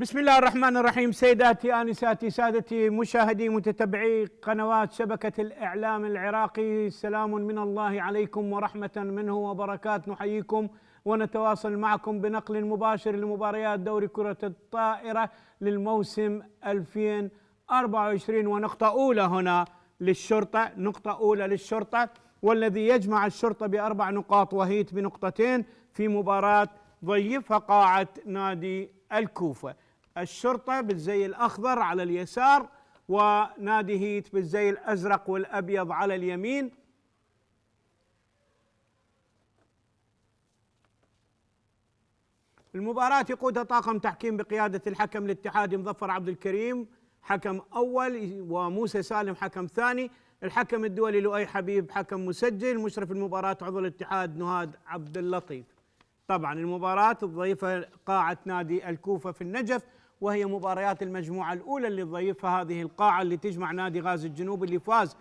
بسم الله الرحمن الرحيم. سيداتي آنساتي سادتي مشاهدي متتبعي قنوات شبكة الإعلام العراقي، سلام من الله عليكم ورحمة منه وبركات. نحييكم ونتواصل معكم بنقل مباشر لمباريات دوري كرة الطائرة للموسم 2024، ونقطة أولى هنا للشرطة، نقطة أولى للشرطة، والذي يجمع الشرطة ب4 نقاط وهيت بنقطتين في مباراة ضيفها قاعة نادي الكوفة. الشرطة بالزي الأخضر على اليسار، ونادي هيت بالزي الأزرق والأبيض على اليمين. المباراة يقودها طاقم تحكيم بقيادة الحكم الاتحادي مظفر عبد الكريم حكم أول، وموسى سالم حكم ثاني. الحكم الدولي لؤي حبيب حكم مسجل. مشرف المباراة عضو الاتحاد نهاد عبد اللطيف. طبعا المباراة تضيفها قاعة نادي الكوفة في النجف، وهي مباريات المجموعة الأولى اللي تضيفها هذه القاعة اللي تجمع نادي غازي الجنوب اللي فاز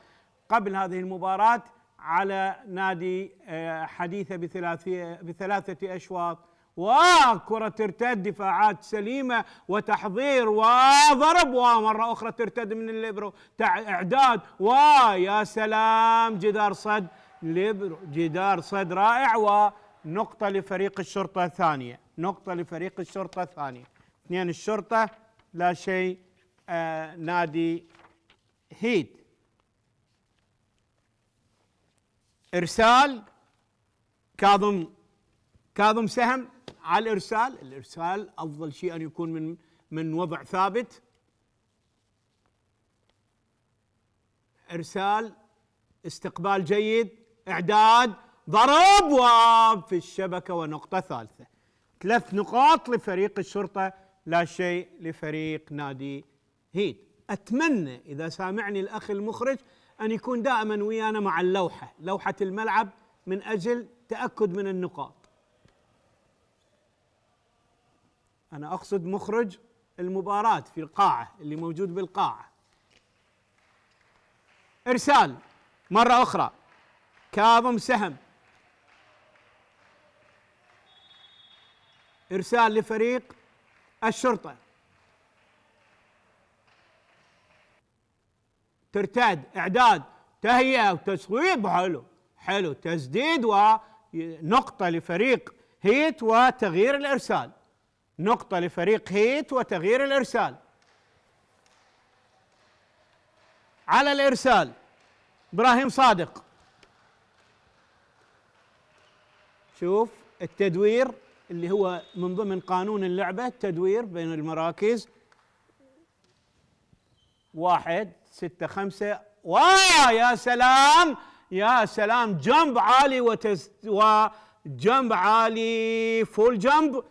قبل هذه المباراة على نادي حديثة ب3 أشواط، وكرة ترتد، دفاعات سليمة وتحضير وضرب، ومرة أخرى ترتد من الليبرو، إعداد، ويا سلام جدار صد ليبرو، جدار صد رائع، ونقطة لفريق الشرطة ثانية، نقطة لفريق الشرطة ثانية. 2 الشرطة لا شيء نادي هيت. إرسال كاظم سهم على الإرسال أفضل شيء أن يكون من وضع ثابت. إرسال، استقبال جيد، إعداد، ضرب، وفي الشبكة، ونقطة ثالثة. 3 نقاط لفريق الشرطة لا شيء لفريق نادي هيت. أتمنى إذا سامعني الأخ المخرج أن يكون دائما ويانا مع لوحة الملعب من أجل تأكد من النقاط. أنا أقصد مخرج المباراة في القاعة اللي موجود بالقاعة. إرسال مرة أخرى، كاظم سهم، إرسال لفريق الشرطة، ترتاد، إعداد، تهيئة وتصويب، حلو تسديد، ونقطة لفريق هيت وتغيير الإرسال، نقطة لفريق هيت وتغيير الإرسال. على الإرسال إبراهيم صادق، شوف التدوير اللي هو من ضمن قانون اللعبة، التدوير بين المراكز، 1 6 5، يا سلام يا سلام، جنب عالي وجنب عالي، فول جنب،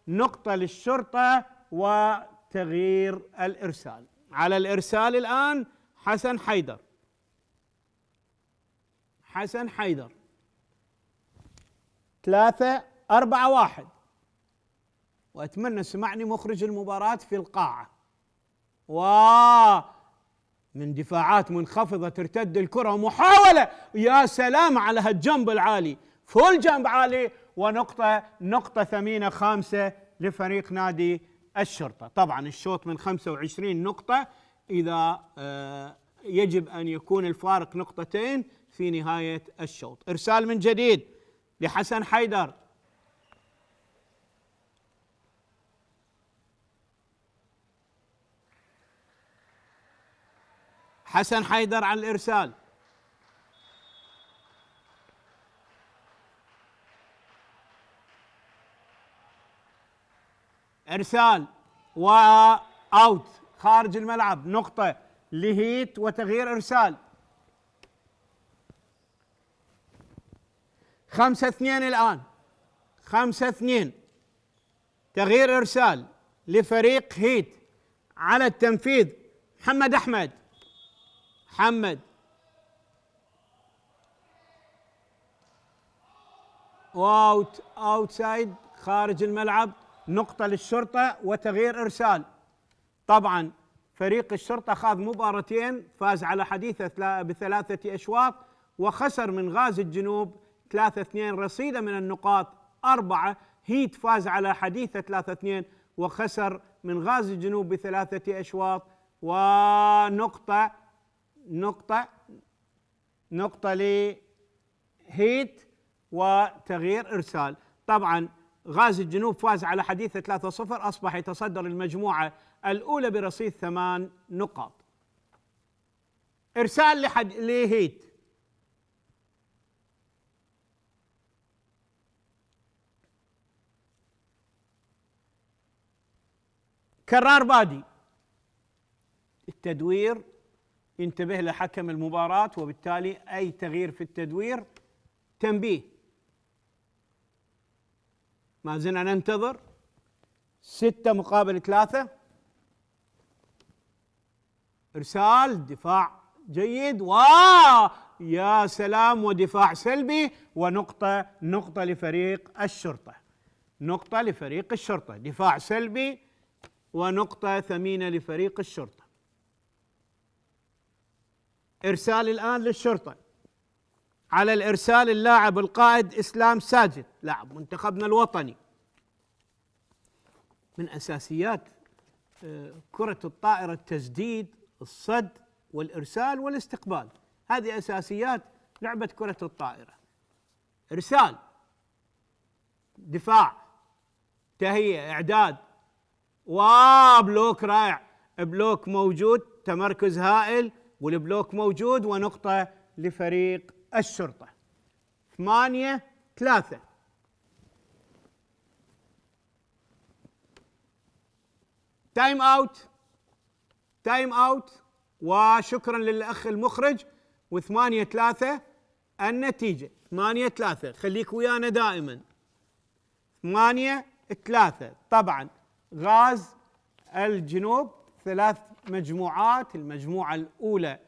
نقطة للشرطة وتغيير الإرسال. على الإرسال الآن حسن حيدر 3-4-1. وأتمنى سمعني مخرج المباراة في القاعة. من دفاعات منخفضة ترتد الكرة، ومحاولة، يا سلام على هالجنب العالي، فول جنب عالي، ونقطة ثمينة 5 لفريق نادي الشرطة. طبعا الشوط من 25 نقطة، إذا يجب أن يكون الفارق 2 في نهاية الشوط. إرسال من جديد لحسن حيدر، حسن حيدر على الإرسال، إرسال وأوت خارج الملعب، نقطة لهيت وتغيير إرسال. 5-2 الآن، 5-2، تغيير إرسال لفريق هيت. على التنفيذ محمد اوتسايد خارج الملعب، نقطة للشرطة وتغيير إرسال. طبعا فريق الشرطة خاض مباراتين، فاز على حديثة ب3 أشواط، وخسر من غازي الجنوب 3-2. رصيده من النقاط 4. هيت فاز على حديثة 3-2 وخسر من غازي الجنوب ب3 أشواط، ونقطة لهيت وتغيير إرسال. طبعا غازي الجنوب فاز على حديثة 3-0، أصبح يتصدر المجموعة الأولى برصيد 8 نقاط. إرسال لهيت، كرار بادي، التدوير ينتبه له حكم المباراة، وبالتالي أي تغيير في التدوير تنبيه. ما زلنا ننتظر. 6 مقابل 3. إرسال، دفاع جيد، يا سلام، ودفاع سلبي، ونقطة لفريق الشرطة. نقطة لفريق الشرطة، دفاع سلبي ونقطة ثمينة لفريق الشرطة. إرسال الآن للشرطة. على الإرسال اللاعب القائد إسلام ساجد، لاعب منتخبنا الوطني. من أساسيات كرة الطائرة التسديد، الصد والإرسال والاستقبال، هذه أساسيات لعبة كرة الطائرة. إرسال، دفاع، تهيئة، إعداد، وبلوك رائع، بلوك موجود، تمركز هائل، والبلوك موجود، ونقطة لفريق الشرطة. 8-3. تايم اوت، وشكرا للأخ المخرج. و8-3 النتيجة، 8-3. خليك ويانا دائما. 8-3. طبعا غاز الجنوب 3 مجموعات. المجموعة الأولى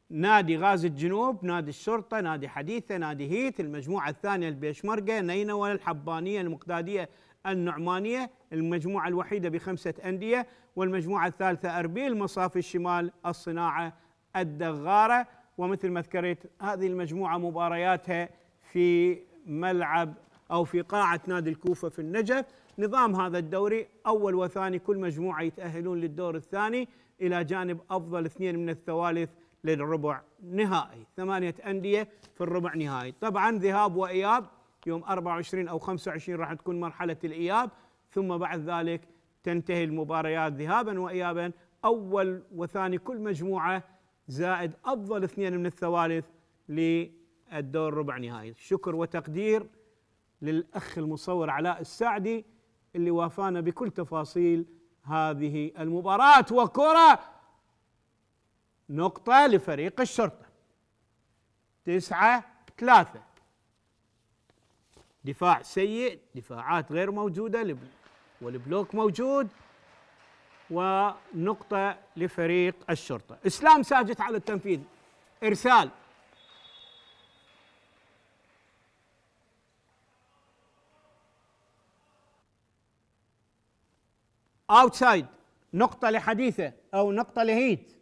نادي غاز الجنوب، نادي الشرطة، نادي حديثة، نادي هيت. المجموعة الثانية البيشمركة، نينوى، الحبانية، المقدادية، النعمانية. المجموعة الوحيدة ب5 أندية. والمجموعة الثالثة أربيل، مصافي الشمال، الصناعة، الدغارة. ومثل ما ذكرت هذه المجموعة مبارياتها في ملعب أو في قاعة نادي الكوفة في النجف. نظام هذا الدوري أول وثاني كل مجموعة يتأهلون للدور الثاني، إلى جانب أفضل 2 من الثوالث للربع نهائي. 8 أندية في الربع نهائي. طبعا ذهاب وإياب، يوم 24 أو 25 راح تكون مرحلة الإياب، ثم بعد ذلك تنتهي المباريات ذهابا وإيابا. أول وثاني كل مجموعة زائد أفضل 2 من الثوالث للدور ربع نهائي. شكر وتقدير للأخ المصور علاء السعدي اللي وافانا بكل تفاصيل هذه المباراة. وكرة، نقطة لفريق الشرطة. 9-3. دفاع سيء، دفاعات غير موجودة، والبلوك موجود، ونقطة لفريق الشرطة. إسلام ساجد على التنفيذ. إرسال، اوتسايد، نقطة لحديثة أو نقطة لهيت.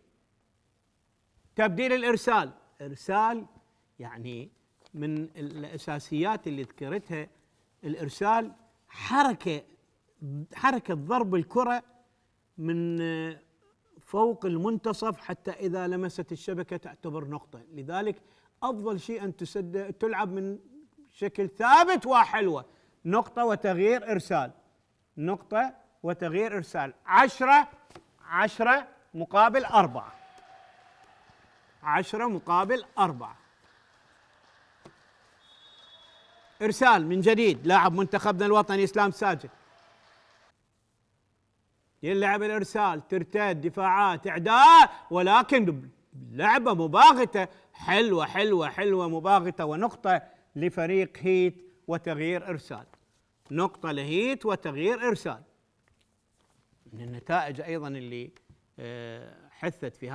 تبديل الإرسال. إرسال يعني من الأساسيات اللي ذكرتها الإرسال، حركة ضرب الكرة من فوق المنتصف حتى إذا لمست الشبكة تعتبر نقطة. لذلك أفضل شيء أن تلعب من شكل ثابت وحلوة. نقطة وتغيير إرسال، نقطة وتغيير إرسال. 10 مقابل 4. 10 مقابل 4. إرسال من جديد، لاعب منتخبنا الوطني إسلام ساجد يلعب الإرسال، ترتاد، دفاعات، إعداد، ولكن لعبة مباغتة، حلوة مباغتة. ونقطة لفريق هيت وتغيير إرسال. نقطة لهيت وتغيير إرسال. من النتائج أيضا اللي حثت في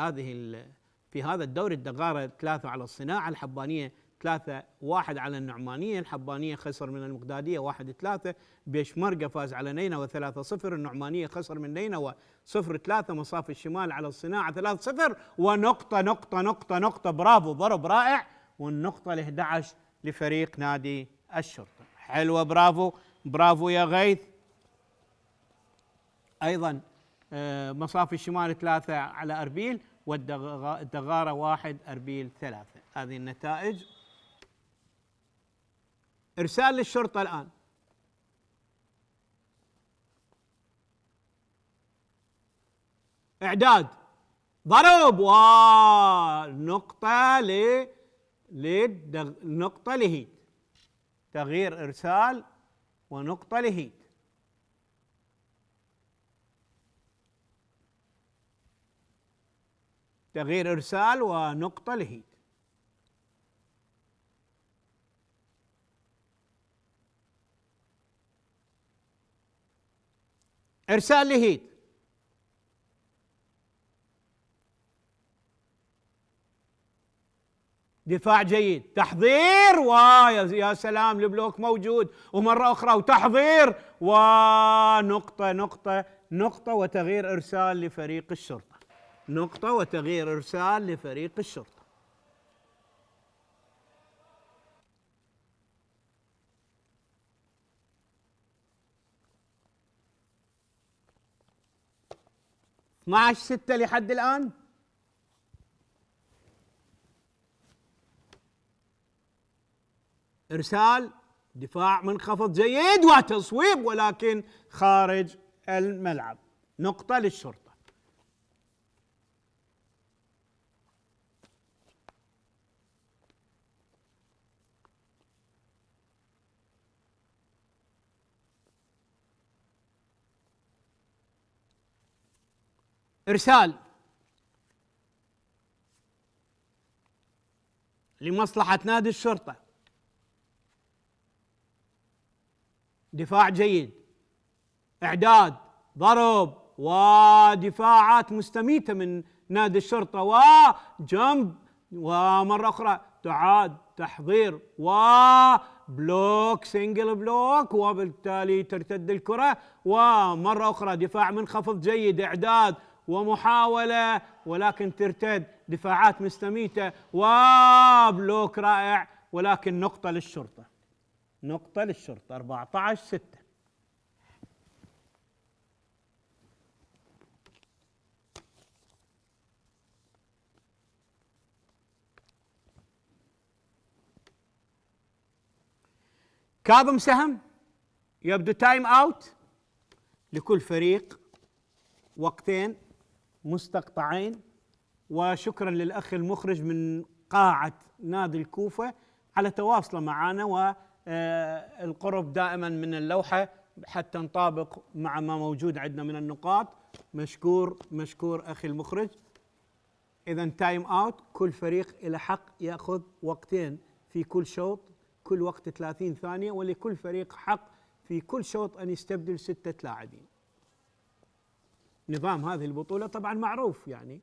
هذا الدوري، الدغارة 3 على الصناعة، الحبانية 3-1 على النعمانية، الحبانية خسر من المقدادية 1-3، بيشمركة فاز على نينوى 3-0، النعمانية خسر من نينوى 0-3، مصافي الشمال على الصناعة 3-0. ونقطة نقطة، برافو، ضرب رائع. والنقطة ال11 لفريق نادي الشرطة. حلوة، برافو. برافو يا غيث. أيضا مصافي الشمال 3 على أربيل، والدغارة 1 أربيل 3. هذه النتائج. إرسال للشرطة الآن. إعداد، ضرب، ونقطة نقطة لهيد. تغيير إرسال ونقطة لهيد. تغيير إرسال ونقطة لهيد. إرسال لهيد. دفاع جيد، تحضير، يا سلام، البلوك موجود، ومرة أخرى وتحضير، ونقطة نقطة نقطة، وتغيير إرسال لفريق الشرطة. نقطة وتغيير إرسال لفريق الشرطة. .12 6 لحد الآن. إرسال، دفاع منخفض جيد، وتصويب ولكن خارج الملعب. نقطة للشرطة. إرسال لمصلحة نادي الشرطة. دفاع جيد، إعداد، ضرب، ودفاعات مستميتة من نادي الشرطة، وجنب، ومرة أخرى تعاد، تحضير، وبلوك، سنجل بلوك، وبالتالي ترتد الكرة، ومرة أخرى دفاع منخفض جيد، إعداد ومحاولة، ولكن ترتد، دفاعات مستميتة، وبلوك رائع، ولكن نقطة للشرطة. نقطة للشرطة. 14 6. كاظم سهم، يبدو تايم اوت لكل فريق، وقتين مستقطعين. وشكرا للأخ المخرج من قاعة نادي الكوفة على تواصله معنا والقرب دائما من اللوحة حتى نطابق مع ما موجود عندنا من النقاط. مشكور مشكور أخي المخرج. إذا تايم اوت، كل فريق له حق يأخذ وقتين في كل شوط، كل وقت 30 ثانية، ولكل فريق حق في كل شوط أن يستبدل 6 لاعبين. نظام هذه البطولة طبعا معروف، يعني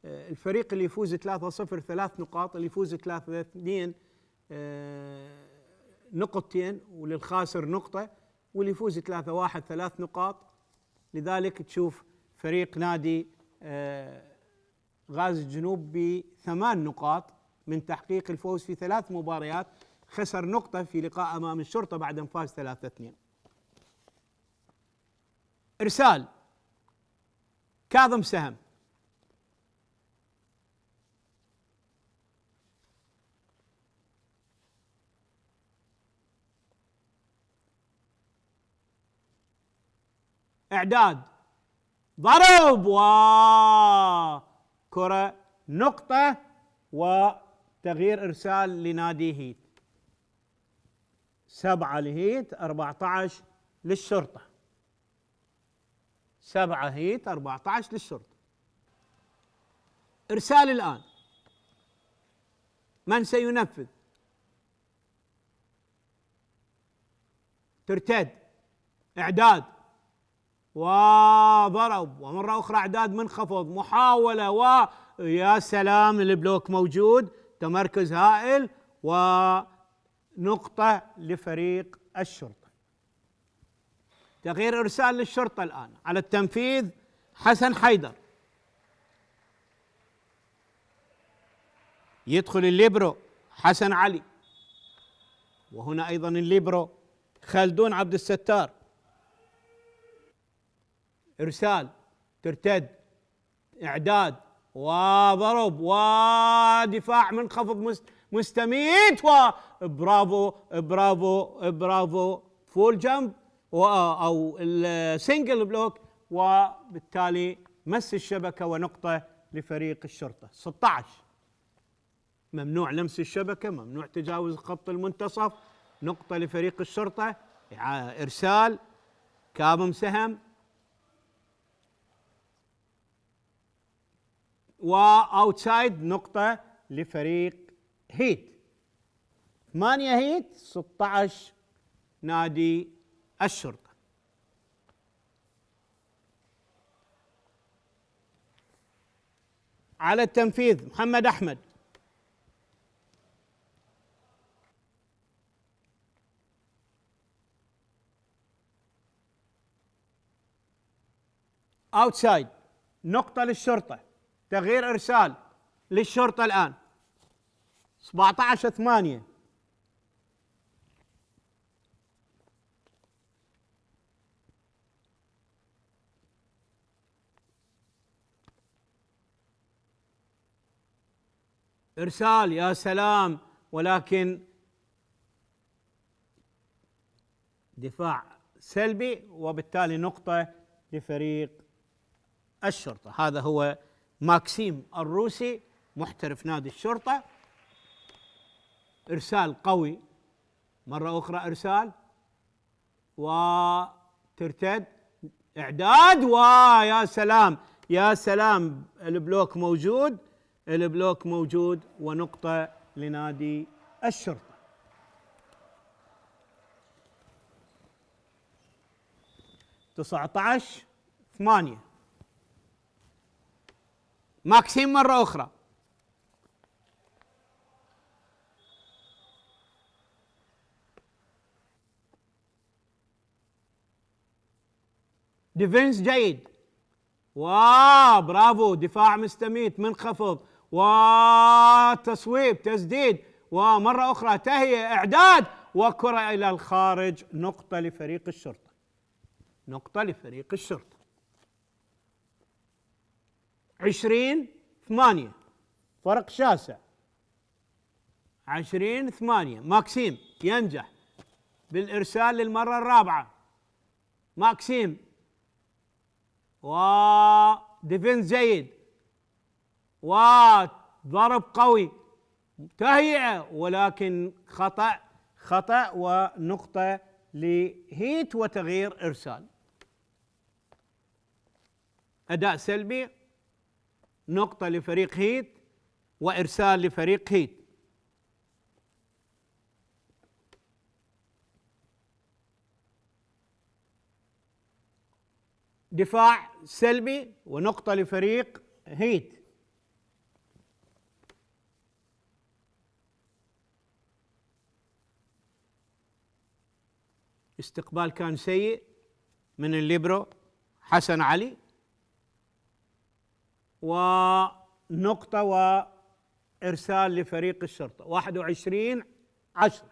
الفريق اللي يفوز 3-0 3 نقاط، اللي يفوز 3-2 نقطتين، وللخاسر نقطة، واللي يفوز 3-1 3 نقاط. لذلك تشوف فريق نادي غازي الجنوب ب8 نقاط من تحقيق الفوز في 3 مباريات، خسر نقطة في لقاء أمام الشرطة بعد أن فاز 3-2. إرسال كاظم سهم، إعداد، ضرب، وكرة نقطة، وتغيير إرسال لنادي هيت. 7 لهيت، 14 للشرطة. 7 هيت، 14 للشرطة. إرسال الآن، من سينفذ؟ ترتد، إعداد، وضرب، ومرة أخرى إعداد منخفض، محاولة، ويا سلام، البلوك موجود، تمركز هائل، ونقطة لفريق الشرطة. تغيير إرسال للشرطة الآن. على التنفيذ حسن حيدر. يدخل الليبرو حسن علي، وهنا أيضا الليبرو خلدون عبد الستار، إرسال، ترتد، إعداد، وضرب، ودفاع منخفض مستميت، وبرافو برافو برافو، فول جمب أو السنجل بلوك، وبالتالي مس الشبكة ونقطة لفريق الشرطة. 16 ممنوع لمس الشبكة، ممنوع تجاوز خط المنتصف، نقطة لفريق الشرطة. إرسال، كاظم سهم، واوتسايد، نقطة لفريق هيت. 8 هيت، 16 نادي الشرطة. على التنفيذ محمد أحمد. اوتسايد، نقطة للشرطة، تغيير إرسال للشرطة الآن. 17-8. إرسال، يا سلام، ولكن دفاع سلبي، وبالتالي نقطة لفريق الشرطة. هذا هو ماكسيم الروسي محترف نادي الشرطة. إرسال قوي، مرة أخرى إرسال، وترتد، إعداد، ويا سلام يا سلام، البلوك موجود، البلوك موجود، ونقطة لنادي الشرطة. 19-8. ماكسيم مرة أخرى، ديفنس جيد، برافو، دفاع مستميت منخفض، وتصويب، تسديد، ومرة أخرى تهيئة، إعداد، وكرة إلى الخارج، نقطة لفريق الشرطة، نقطة لفريق الشرطة. 20-8، فرق شاسع. 20-8. ماكسيم ينجح بالإرسال للمرة الرابعة. ماكسيم، وديفنس جيد، وضرب قوي، تهيئة، ولكن خطأ، ونقطة لهيت، وتغيير إرسال. أداء سلبي، نقطة لفريق هيت، وإرسال لفريق هيت. دفاع سلبي، ونقطة لفريق هيت. استقبال كان سيء من الليبرو حسن علي، ونقطة وإرسال لفريق الشرطة. 21-10.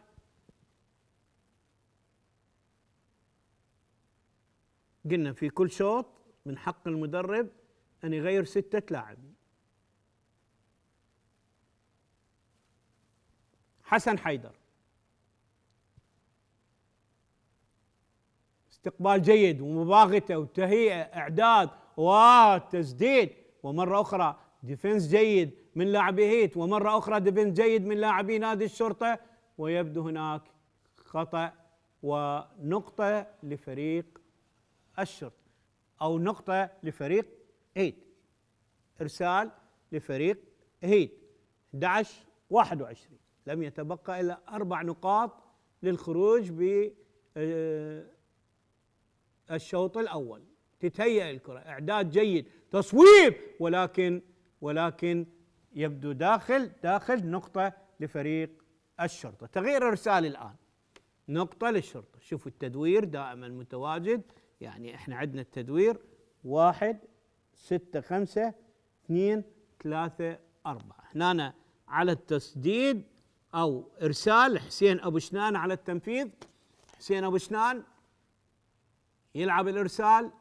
قلنا في كل شوط من حق المدرب أن يغير 6 لاعبين. حسن حيدر، استقبال جيد، ومباغته، وتهيئة، إعداد، وتسديد، ومرة أخرى ديفنس جيد من لاعبي هيت، ومرة أخرى ديفنس جيد من لاعبي نادي الشرطة، ويبدو هناك خطأ، ونقطة لفريق الشرطة، أو نقطة لفريق هيت. إرسال لفريق هيت. 11-21. لم يتبقى إلا 4 نقاط للخروج بالشوط الأول. تتهيأ الكرة، إعداد جيد، تصويب، ولكن يبدو داخل نقطة لفريق الشرطة. تغيير إرسال الآن، نقطة للشرطة. شوفوا التدوير دائما متواجد، يعني احنا عندنا التدوير 1 6 5 2 3 4. هنا على التسديد أو إرسال حسين أبو شنان، على التنفيذ حسين ابو شنان يلعب الارسال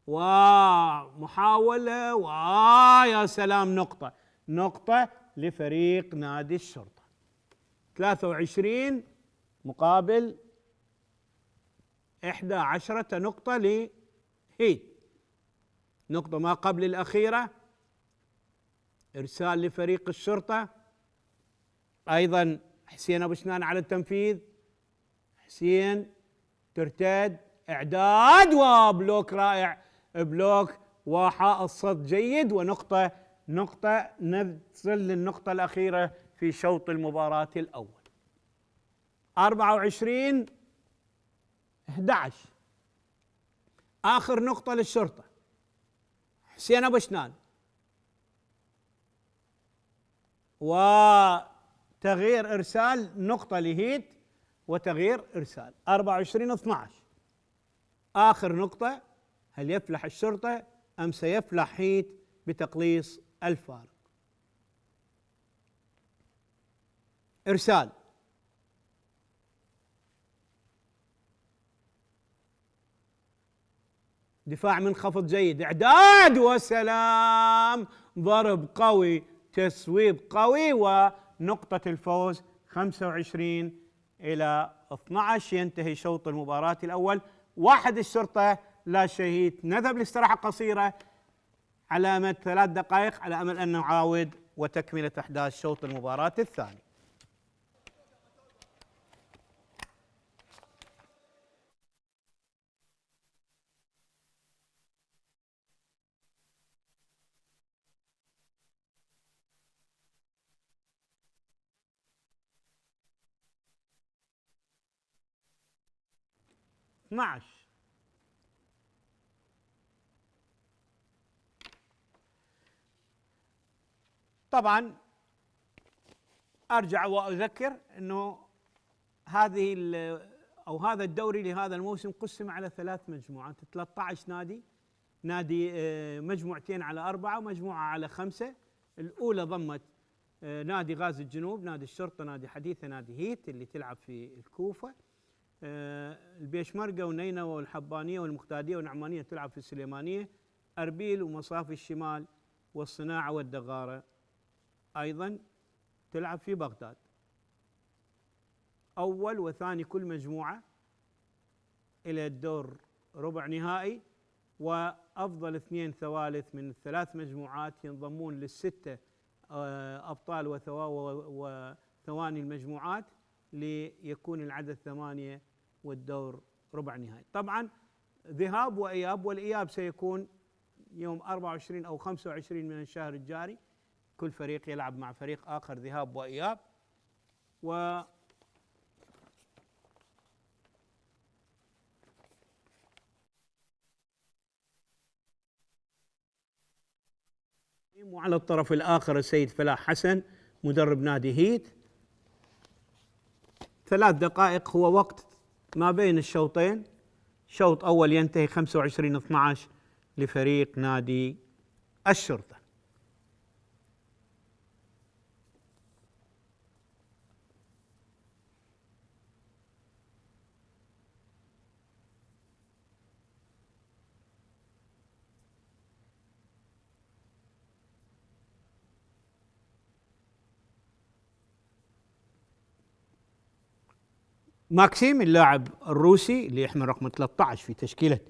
ومحاوله ويا سلام، نقطه لفريق نادي الشرطه. 23 مقابل 11 نقطه لهيت. نقطه ما قبل الاخيره ارسال لفريق الشرطه، ايضا حسين ابو شنان على التنفيذ. حسين ترتد، اعداد وبلوك رائع، بلوك وحائط صد جيد، ونقطه نصل للنقطه الاخيره في شوط المباراه الاول. 24 11 اخر نقطه للشرطه. حسين ابو شنان وتغيير ارسال، نقطه لهيت وتغيير ارسال. 24 12 اخر نقطه. هل يفلح الشرطه ام سيفلح هيت بتقليص الفارق؟ ارسال، دفاع منخفض جيد، اعداد وسلام، ضرب قوي، تسويب قوي، ونقطة الفوز 25-12. ينتهي شوط المباراة الأول 1 الشرطة لا شيء. نذهب لاستراحة قصيرة على مدى 3 دقائق على أمل أن نعاود وتكملة أحداث شوط المباراة الثاني. طبعا ارجع واذكر انه هذا الدوري لهذا الموسم قسم على 3 مجموعات، 13 نادي مجموعتين على 4 ومجموعه على 5. الاولى ضمت نادي غازي الجنوب، نادي الشرطه، نادي حديثه، نادي هيت اللي تلعب في الكوفه، البيشمركه ونينوى والحبانيه والمقتاديه والنعمانيه تلعب في السليمانيه، اربيل ومصافي الشمال والصناعه والدغاره ايضا تلعب في بغداد. اول وثاني كل مجموعه الى الدور ربع نهائي، وافضل 2 ثوالث من ال3 مجموعات ينضمون لل6 ابطال وثواني المجموعات ليكون العدد 8 والدور ربع نهائي. طبعا ذهاب واياب، والاياب سيكون يوم 24 او 25 من الشهر الجاري، كل فريق يلعب مع فريق آخر ذهاب وإياب. وعلى الطرف الآخر السيد فلاح حسن مدرب نادي هيت. 3 دقائق هو وقت ما بين الشوطين. شوط أول ينتهي 25-12 لفريق نادي الشرطة. ماكسيم اللاعب الروسي اللي يحمل رقم 13 في تشكيلة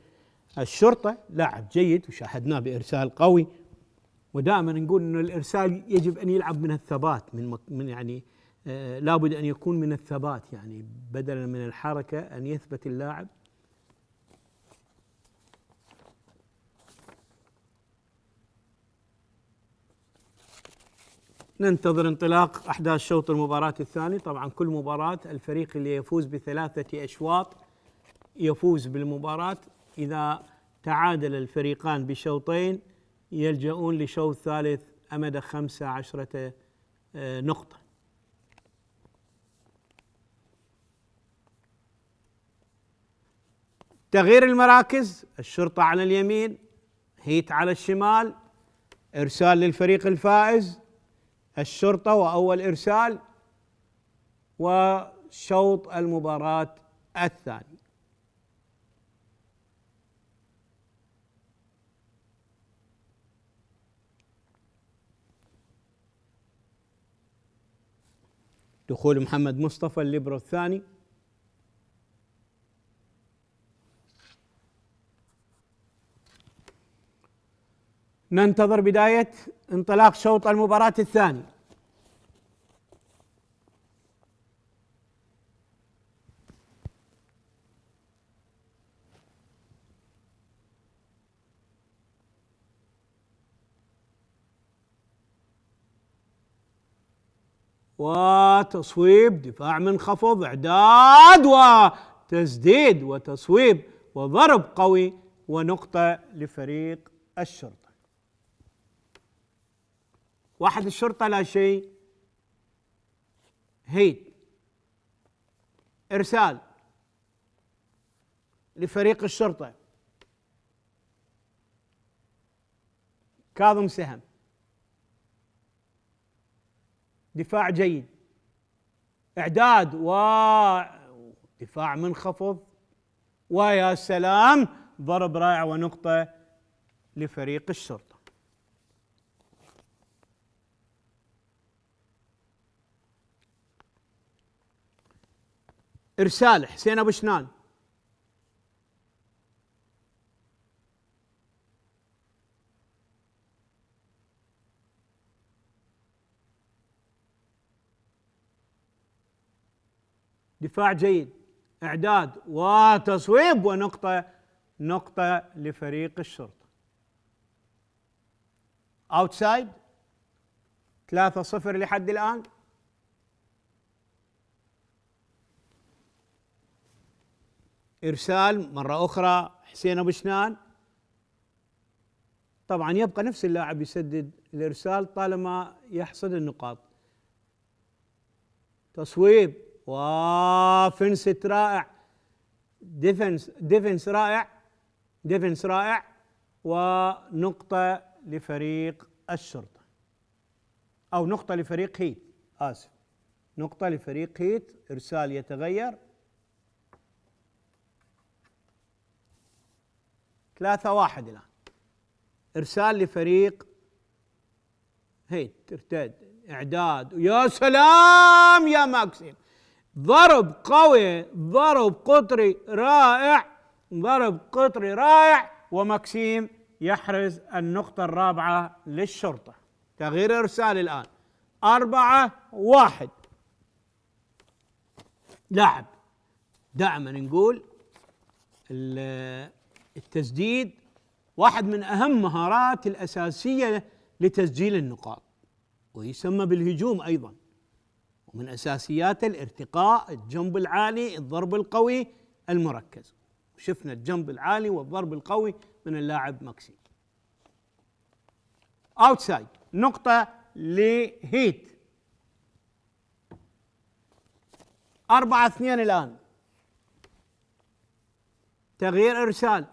الشرطة، لاعب جيد وشاهدناه بإرسال قوي، ودائما نقول أن الإرسال يجب أن يلعب من الثبات، من يعني لابد أن يكون من الثبات، يعني بدلا من الحركة أن يثبت اللاعب. ننتظر انطلاق أحداث شوط المباراة الثاني. طبعا كل مباراة الفريق اللي يفوز ب3 أشواط يفوز بالمباراة، إذا تعادل الفريقان بشوطين يلجؤون لشوط ثالث أمد 15 نقطة. تغيير المراكز، الشرطة على اليمين، هيت على الشمال، إرسال للفريق الفائز الشرطة وأول إرسال، وشوط المباراة الثاني. دخول محمد مصطفى الليبرو الثاني. ننتظر بداية انطلاق شوط المباراة الثاني. وتصويب، دفاع منخفض، اعداد وتسديد وتصويب وضرب قوي ونقطة لفريق الشرطة. واحد الشرطة لا شيء. هيت. إرسال لفريق الشرطة. كاظم سهم. دفاع جيد، إعداد ودفاع منخفض، ويا سلام ضرب رائع ونقطة لفريق الشرطة. إرسال حسين أبو شنان. دفاع جيد، إعداد وتصويب نقطة لفريق الشرطة. أوتسايد 3-0 لحد الآن. إرسال مرة أخرى حسين أبو شنان. طبعا يبقى نفس اللاعب يسدد الإرسال طالما يحصد النقاط. تصويب وفنست رائع، ديفنس رائع ونقطة لفريق الشرطة، أو نقطة لفريق هيت، آسف، نقطة لفريق هيت. إرسال يتغير. 3-1 الآن. إرسال لفريق هيت، ترتد، إعداد، يا سلام يا ماكسيم، ضرب قوي، ضرب قطري رائع، وماكسيم يحرز النقطة الرابعة للشرطة. تغيير إرسال الآن. 4-1. لاعب دائما نقول التسديد واحد من أهم مهارات الأساسية لتسجيل النقاط، ويسمى بالهجوم أيضا، ومن أساسيات الارتقاء، الجنب العالي، الضرب القوي المركز. وشفنا الجنب العالي والضرب القوي من اللاعب ماكسيم. أوتسايد، نقطة لهيت. 4-2 الآن. تغيير إرسال،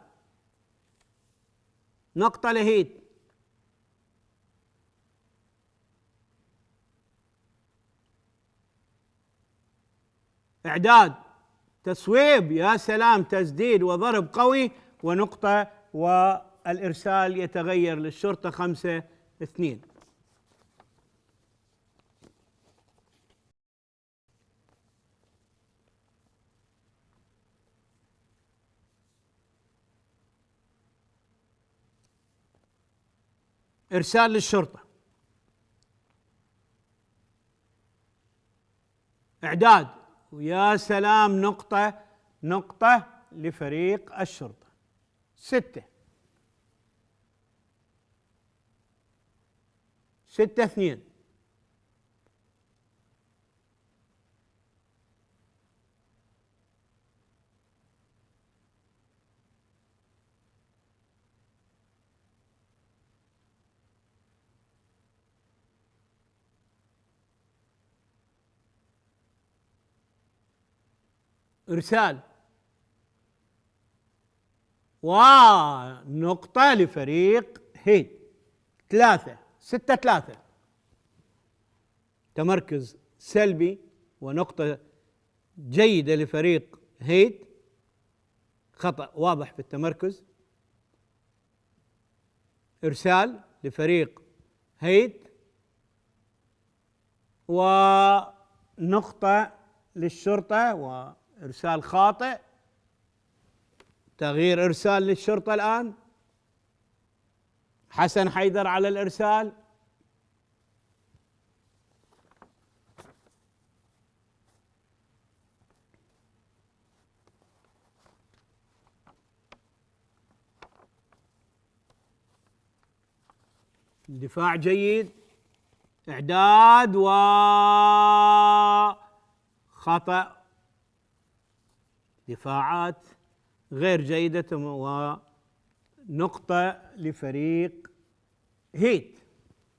نقطة لهيت. إعداد، تصويب، يا سلام، تسديد وضرب قوي ونقطة، والإرسال يتغير للشرطة. 5-2. إرسال للشرطة. إعداد، ويا سلام، نقطة لفريق الشرطة. 6-2. إرسال ونقطة لفريق هيت. 6-3. تمركز سلبي ونقطة جيدة لفريق هيت، خطأ واضح في التمركز. إرسال لفريق هيت، ونقطة للشرطة، وإرسال خاطئ. تغيير إرسال للشرطة الآن، حسن حيدر على الإرسال. دفاع جيد، إعداد وخطأ، دفاعات غير جيدة، ونقطة لفريق هيت.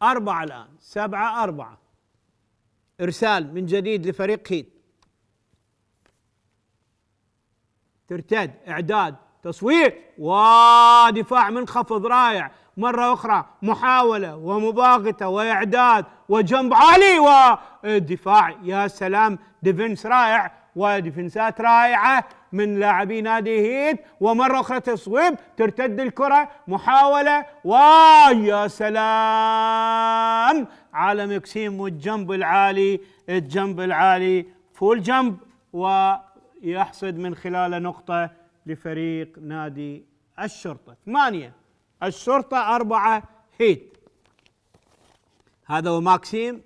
4 الآن، 7-4. إرسال من جديد لفريق هيت، ترتد، إعداد، تصويب، ودفاع منخفض رائع. مرة أخرى محاولة ومباغتة وإعداد وجنب عالي ودفاع. يا سلام، ديفنس رائع وديفنسات رائعة من لاعبي نادي هيت. ومرة أخرى تصويب، ترتد الكرة، محاولة، ويا سلام على مكسيم والجنب العالي، الجنب العالي، فول جنب، ويحصد من خلاله نقطة لفريق نادي الشرطة. 8 الشرطة، 4 هيت. هذا هو ماكسيم.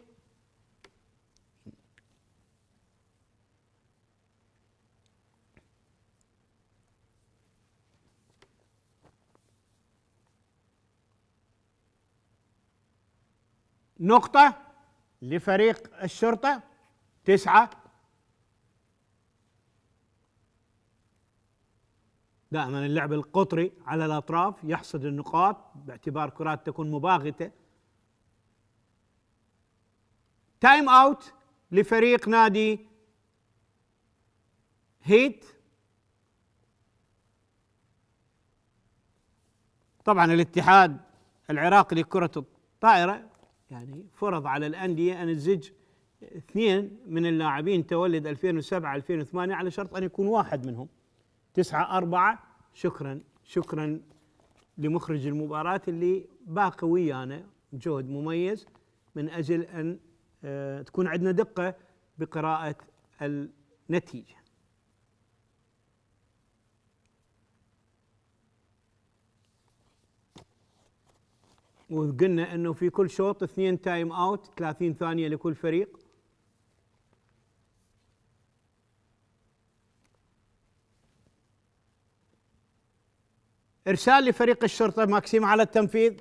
نقطة لفريق الشرطة، 9. دائما اللعب القطري على الأطراف يحصد النقاط باعتبار كرات تكون مباغتة. تايم أوت لفريق نادي هيت. طبعا الاتحاد العراقي لكرة الطائرة يعني فرض على الأندية أن تزج 2 من اللاعبين تولد 2007-2008 على شرط أن يكون واحد منهم. 9-4. شكرا لمخرج المباراة اللي باقي ويانا جهد مميز من أجل أن تكون عندنا دقة بقراءة النتيجة. وقلنا أنه في كل شوط 2 تايم أوت، 30 ثانية لكل فريق. إرسال لفريق الشرطة، ماكسيم على التنفيذ.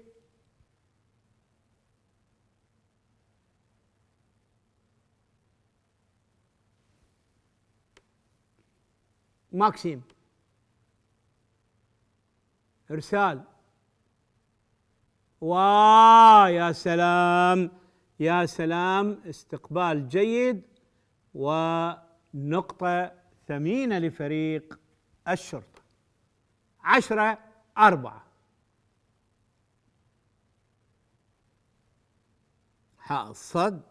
ماكسيم، إرسال، يا سلام يا سلام، استقبال جيد ونقطة ثمينة لفريق الشرطة. 10-4. حائط صد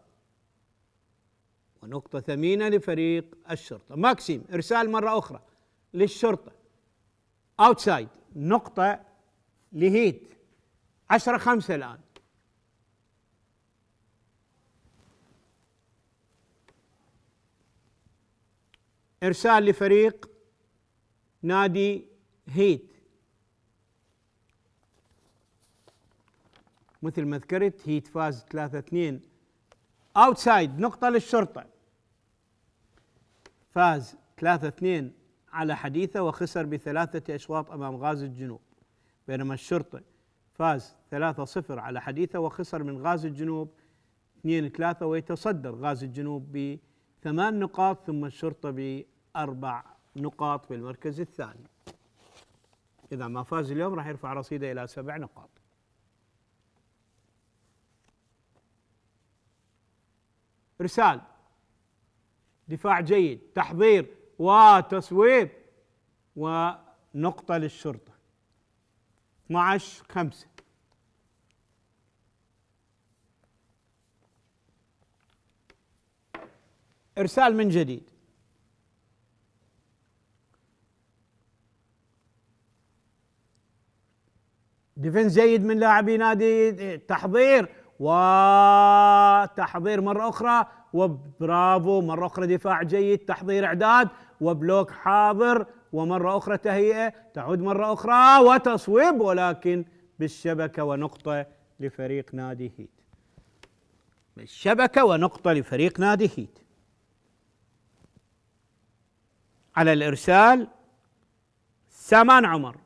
ونقطة ثمينة لفريق الشرطة. ماكسيم، إرسال مرة أخرى للشرطة، أوتسايد، نقطة لهيت. 10-5 الآن. إرسال لفريق نادي هيت. مثل ما ذكرت هيت فاز 3-2. أوتسايد، نقطة للشرطة، فاز 3-2 على حديثة وخسر ب3 أشواط أمام غازي الجنوب. بينما الشرطة فاز 3-0 على حديثة وخسر من غازي الجنوب 2-3، ويتصدر غازي الجنوب ب8 نقاط، ثم الشرطة ب4 نقاط في المركز الثاني. إذا ما فاز اليوم راح يرفع رصيده إلى 7 نقاط. إرسال، دفاع جيد، تحضير وتصويب، ونقطة للشرطة. 12-5. إرسال من جديد، ديفنس جيد من لاعبي نادي تحضير، وتحضير مرة أخرى، وبرافو مرة أخرى دفاع جيد، تحضير إعداد وبلوك حاضر، ومرة أخرى تهيئة، تعود مرة أخرى وتصويب، ولكن بالشبكة ونقطة لفريق نادي هيت. بالشبكة ونقطة لفريق نادي هيت. على الإرسال سامان عمر.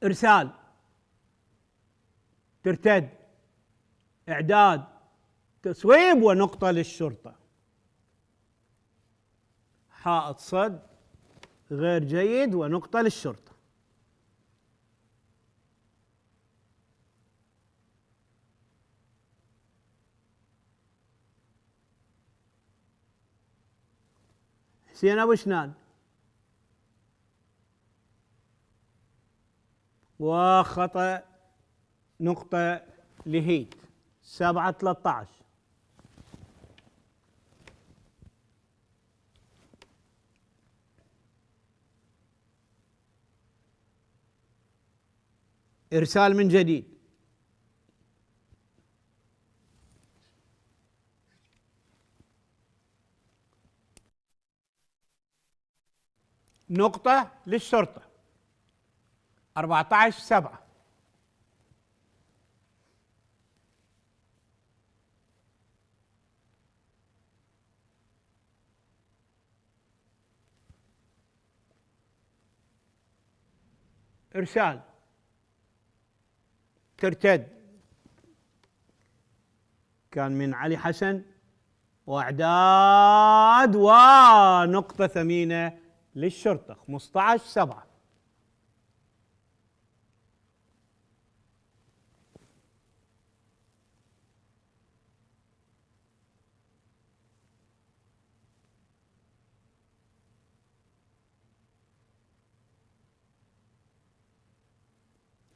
إرسال، ترتد، إعداد، تصويب ونقطة للشرطة. حائط صد غير جيد ونقطة للشرطة. حسين أبو شنان، وخطأ، نقطة لهيت. 7-13. إرسال من جديد. نقطة للشرطة. 14-7. إرسال، ترتد، كان من علي حسن، وإعداد ونقطة ثمينة للشرطة. 15-7.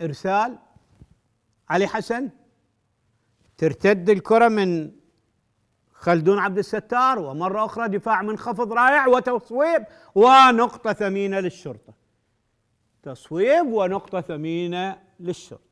إرسال علي حسن، ترتد الكرة من خلدون عبد الستار، ومرة أخرى دفاع منخفض رائع وتصويب ونقطة ثمينة للشرطة. تصويب ونقطة ثمينة للشرطة.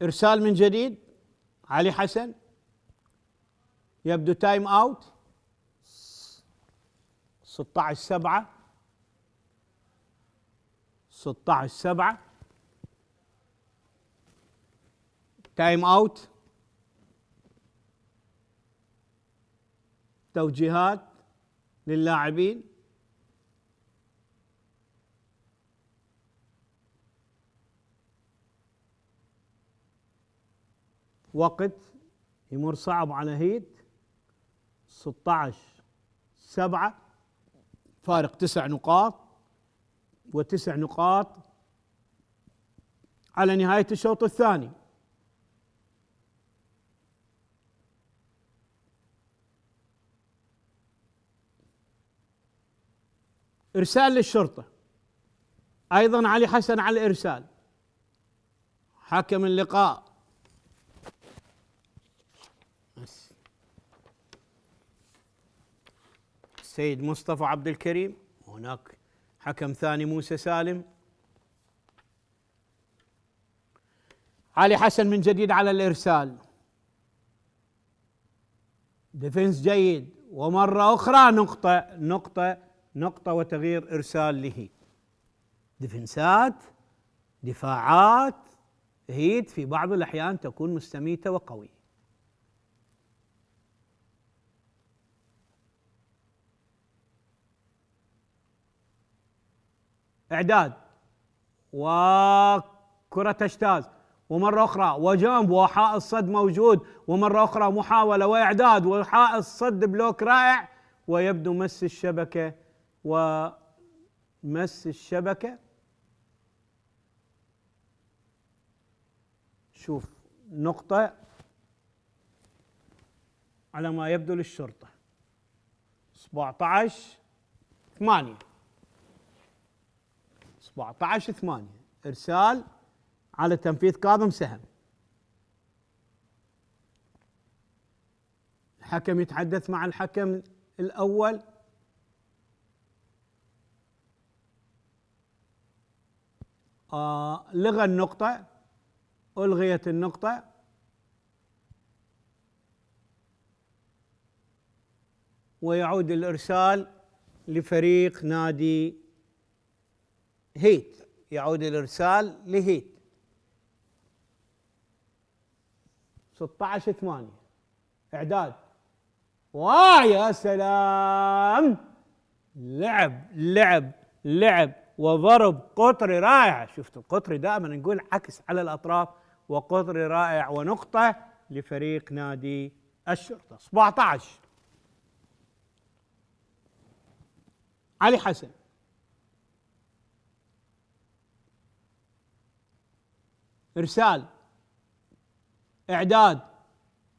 إرسال من جديد علي حسن، يبدو تايم أوت. 16-7. 16-7. تايم أوت. توجيهات للاعبين. وقت يمر صعب على هيت. 16-7، فارق 9 نقاط، و9 نقاط على نهاية الشوط الثاني. إرسال للشرطة، أيضا علي حسن على الإرسال. حكم اللقاء السيد مصطفى عبد الكريم، هناك حكم ثاني موسى سالم. علي حسن من جديد على الإرسال. ديفنس جيد، ومرة أخرى نقطة وتغيير إرسال لهيت. ديفنسات، دفاعات هيت في بعض الأحيان تكون مستميتة وقوية. إعداد وكرة تجتاز، ومرة أخرى وجنب، وحائط صد موجود، ومرة أخرى محاولة وإعداد وحائط صد بلوك رائع، ويبدو مس الشبكة. شوف، نقطة على ما يبدو للشرطة. 17 8 17 8 إرسال على تنفيذ كاظم سهم. الحكم يتحدث مع الحكم الأول، لغى النقطة، ألغيت النقطة، ويعود الإرسال لفريق نادي هيت. يعود الإرسال لهيت. 16 8 إعداد. يا سلام، لعب وضرب قطري رائع. شفت القطري دائما نقول عكس على الأطراف، وقطري رائع، ونقطة لفريق نادي الشرطة. 17 علي حسن. إرسال، إعداد،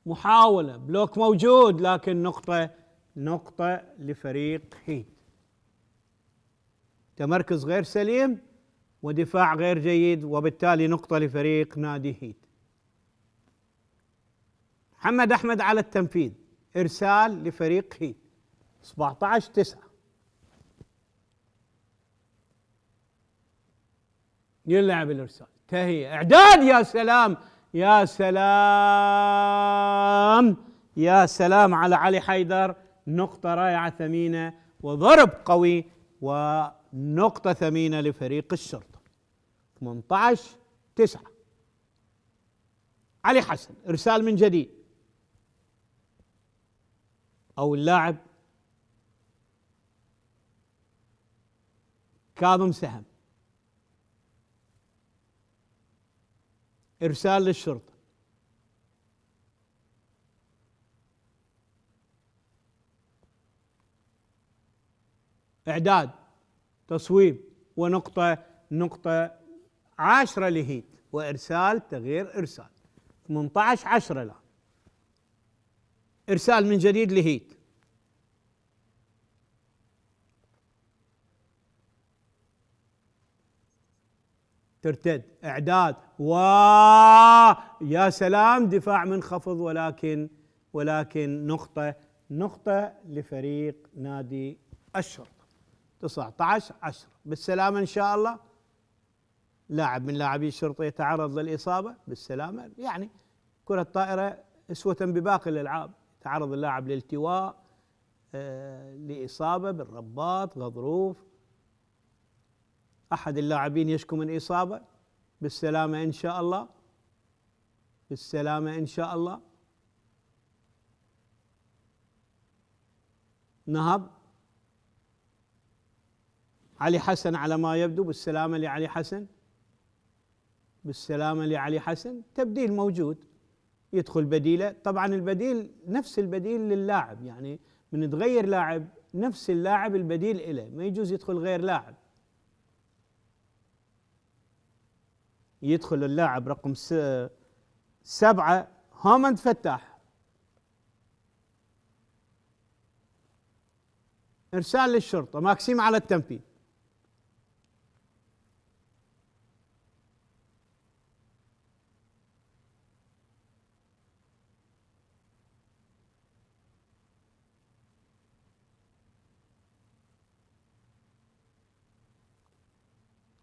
محاولة، بلوك موجود، لكن نقطة لفريق هيت. تمركز غير سليم ودفاع غير جيد، وبالتالي نقطة لفريق نادي هيت. محمد أحمد على التنفيذ. إرسال لفريق هيت. 17 9 يلعب الإرسال. تهيئة، إعداد. يا سلام على علي حيدر. نقطة رائعة ثمينة وضرب قوي، ونقطة ثمينة لفريق الشرطة. 18 9 علي حسن. إرسال من جديد، أو اللاعب كاظم سهم. إرسال للشرطة. إعداد، تصويب، نقطة 10 لهيت، وإرسال تغيير إرسال. 18 10 الآن. إرسال من جديد لهيت. ترتد، إعداد، يا سلام، دفاع منخفض، ولكن نقطة لفريق نادي الشرطة. 19 10 بالسلامة إن شاء الله. لاعب من لاعبي الشرطة يتعرض للإصابة بالسلامة. يعني كرة طائرة أسوة بباقي الألعاب. يتعرض اللاعب لالتواء، لإصابة بالرباط، غضروف، أحد اللاعبين يشكو من إصابة. بالسلامة إن شاء الله، بالسلامة إن شاء الله. نهب علي حسن على ما يبدو. بالسلامة لعلي حسن، بالسلامة لعلي حسن. تبديل موجود، يدخل بديله. طبعا البديل نفس البديل للاعب، يعني من تغير لاعب نفس اللاعب البديل إله، ما يجوز يدخل غير لاعب. يدخل اللاعب رقم 7 هومند فتاح. إرسال للشرطة. ماكسيم على التنفيذ.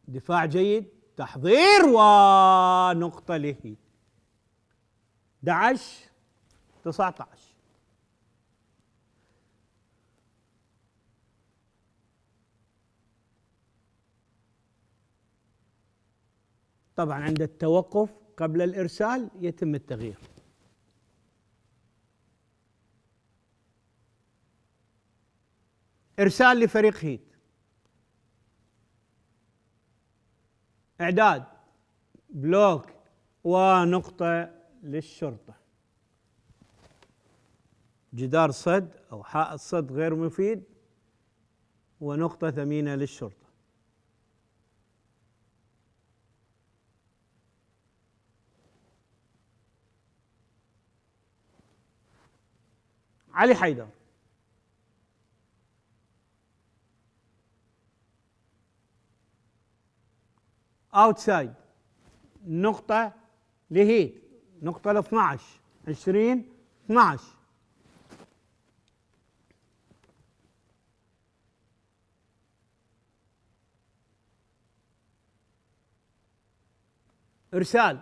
دفاع جيد، تحضير، ونقطة له. 11 19 طبعا عند التوقف قبل الإرسال يتم التغيير. إرسال لفريق هيت. إعداد، بلوك، ونقطة للشرطة. جدار صد أو حائط صد غير مفيد، ونقطة ثمينة للشرطة. علي حيدر. اوتسايد نقطة لهيت، نقطة ل 12 20 12. ارسال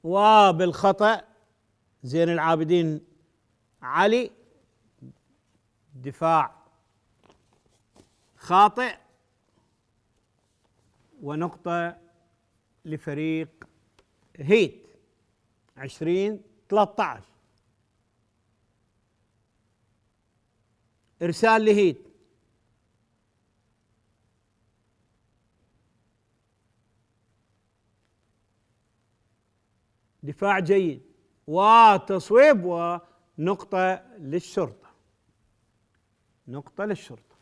وبالخطأ زين العابدين علي، دفاع خاطئ ونقطة لفريق هيت 20 13. ارسال لهيت دفاع جيد وتصويب ونقطة للشرطة، نقطة للشرطة.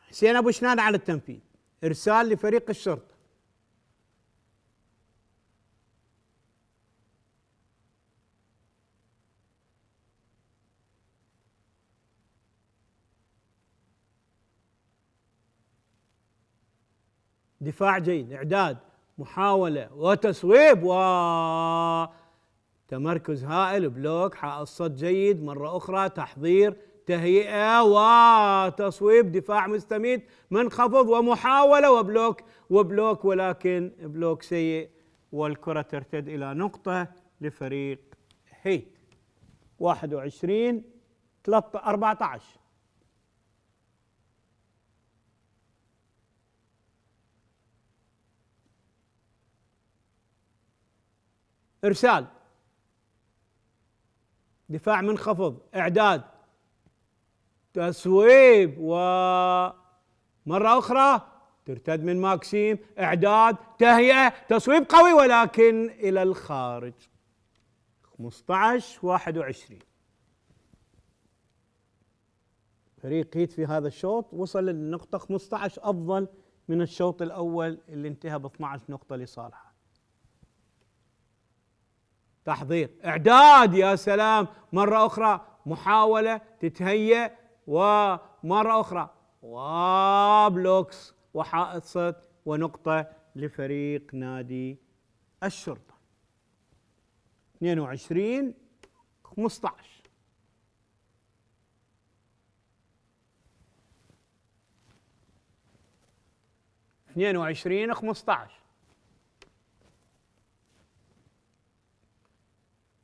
حسين ابو شنان على التنفيذ، ارسال لفريق الشرطة. دفاع جيد، اعداد، محاولة وتصويب وتمركز هائل، بلوك، حائط صد جيد، مرة أخرى تحضير، تهيئة وتصويب، دفاع مستميت، منخفض ومحاولة وبلوك ولكن بلوك سيء، والكرة ترتد إلى نقطة لفريق هيت 21 14. ارسال دفاع منخفض، اعداد، تصويب ومرة أخرى ترتد من ماكسيم، اعداد، تهيئة، تصويب قوي ولكن إلى الخارج 15 21. فريق هيت في هذا الشوط وصل للنقطة 15 أفضل من الشوط الأول اللي انتهى ب 12 نقطة لصالحه. تحضير، اعداد، يا سلام، مرة أخرى محاولة، تتهيأ ومرة أخرى وبلوكس وحائط صد ونقطة لفريق نادي الشرطة 22 15. اثنين وعشرين 15.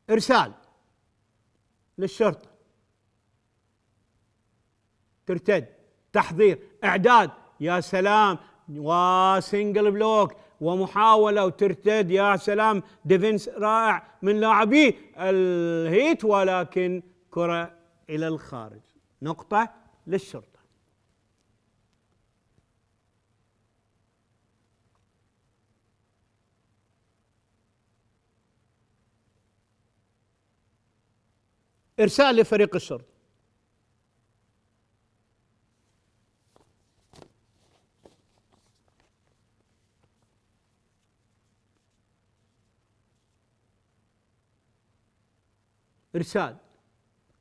إرسال للشرطة، ترتد، تحضير، إعداد، يا سلام، وسنجل بلوك ومحاولة وترتد، يا سلام، ديفنس رائع من لاعبي الهيت ولكن كرة إلى الخارج، نقطة للشرطة. إرسال لفريق الشرطة، إرسال،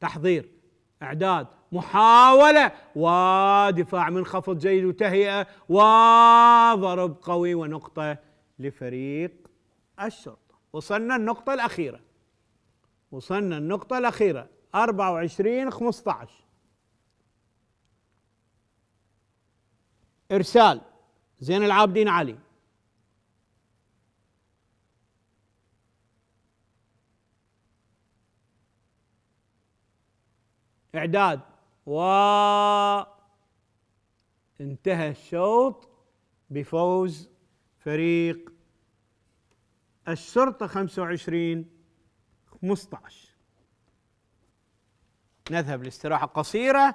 تحضير، إعداد، محاولة ودفاع منخفض جيد وتهيئة وضرب قوي ونقطة لفريق الشرطة. وصلنا النقطة الأخيرة، وصلنا النقطة الأخيرة 24 15. إرسال زين العابدين علي، إعداد، وانتهى الشوط بفوز فريق الشرطة 25 15. نذهب لاستراحة قصيرة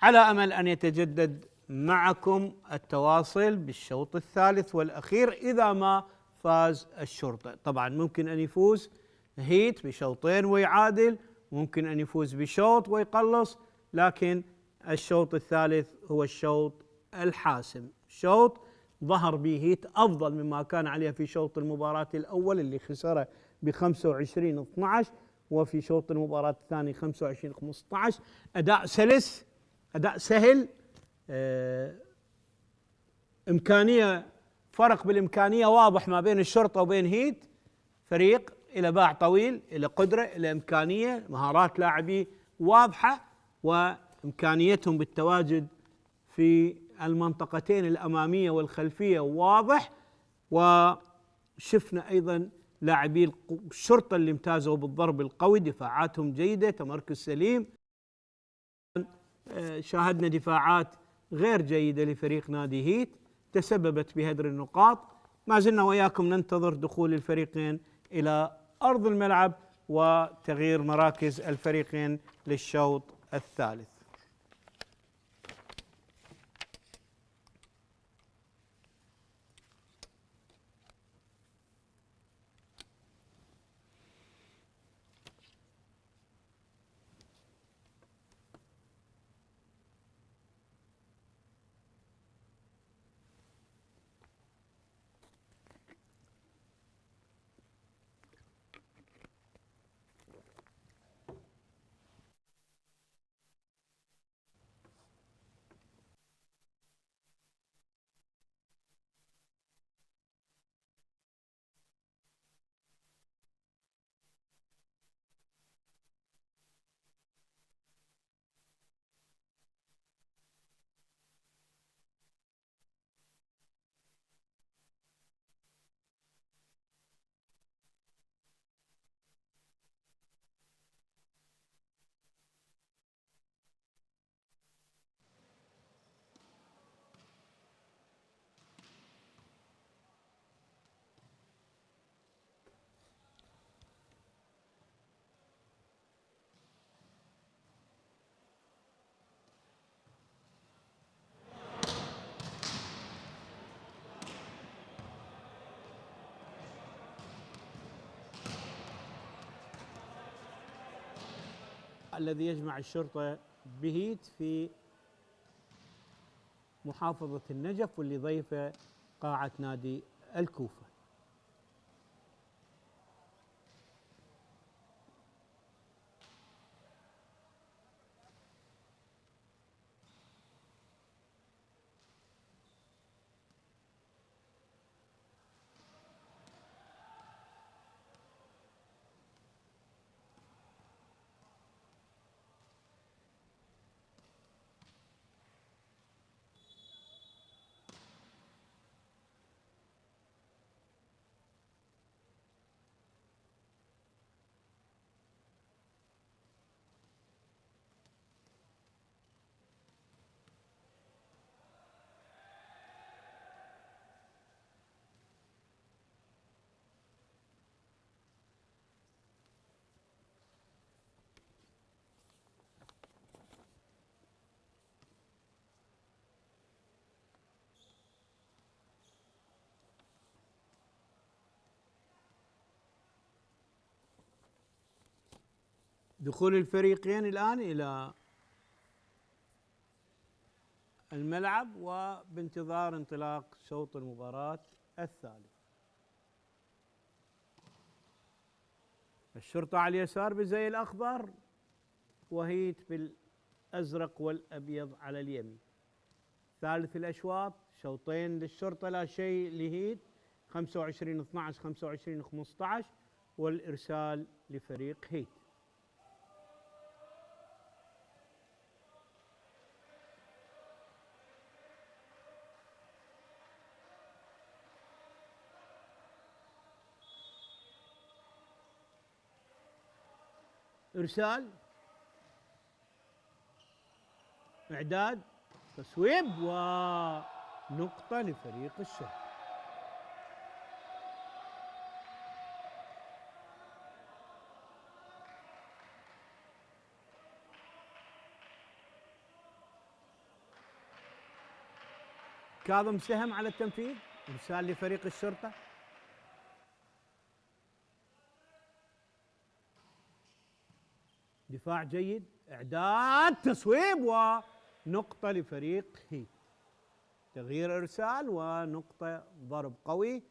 على أمل أن يتجدد معكم التواصل بالشوط الثالث والأخير إذا ما فاز الشرطة. طبعا ممكن أن يفوز هيت بشوطين ويعادل، ممكن أن يفوز بشوط ويقلص، لكن الشوط الثالث هو الشوط الحاسم، شوط ظهر به هيت أفضل مما كان عليه في شوط المباراة الأول اللي خسره ب 25 12، وفي شوط المباراة الثاني 25-15. أداء سلس، أداء سهل، إمكانية، فرق بالإمكانية واضح ما بين الشرطة وبين هيت. فريق إلى باع طويل، إلى قدرة، إلى إمكانية، مهارات لاعبيه واضحة، وإمكانيتهم بالتواجد في المنطقتين الأمامية والخلفية واضح. وشفنا أيضا لاعبي الشرطة اللي امتازوا بالضرب القوي، دفاعاتهم جيدة، تمركز سليم. شاهدنا دفاعات غير جيدة لفريق نادي هيت تسببت بهدر النقاط. ما زلنا وياكم ننتظر دخول الفريقين إلى أرض الملعب وتغيير مراكز الفريقين للشوط الثالث. الذي يجمع الشرطة بهيت في محافظة النجف، واللي ضيفه قاعة نادي الكوفة. دخول الفريقين الآن إلى الملعب وبانتظار انطلاق شوط المباراة الثالث. الشرطة على اليسار بالزي الأخضر، وهيت بالأزرق والأبيض على اليمين. ثالث الأشواط، شوطين للشرطة لا شيء لهيت، 25-12 25-15، والإرسال لفريق هيت. إرسال، إعداد، تصويب، ونقطة لفريق الشرطة. كاظم سهم على التنفيذ، إرسال لفريق الشرطة. دفاع جيد، إعداد، تصويب، ونقطة لفريق هيت. تغيير إرسال ونقطة، ضرب قوي،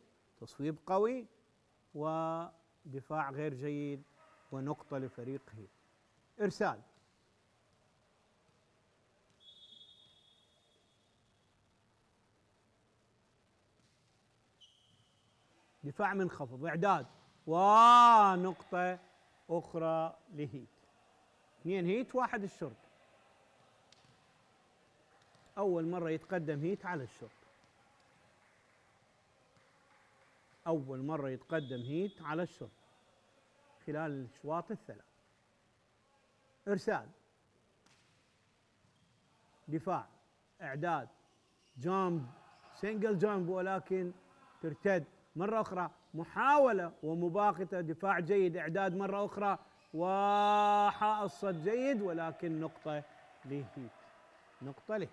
تصويب قوي، ودفاع غير جيد ونقطة لفريق هيت. إرسال. دفاع منخفض، إعداد، ونقطة أخرى لهيت. 2 هيت 1 الشرطة. أول مرة يتقدم هيت على الشرطة. أول مرة يتقدم هيت على الشرطة خلال الأشواط الثلاث. إرسال، دفاع، إعداد، جامب، سنجل جامب ولكن ترتد مرة أخرى، محاولة ومباغتة، دفاع جيد، إعداد مرة أخرى، وحائط صد جيد ولكن نقطة لهيت. نقطة لهيت.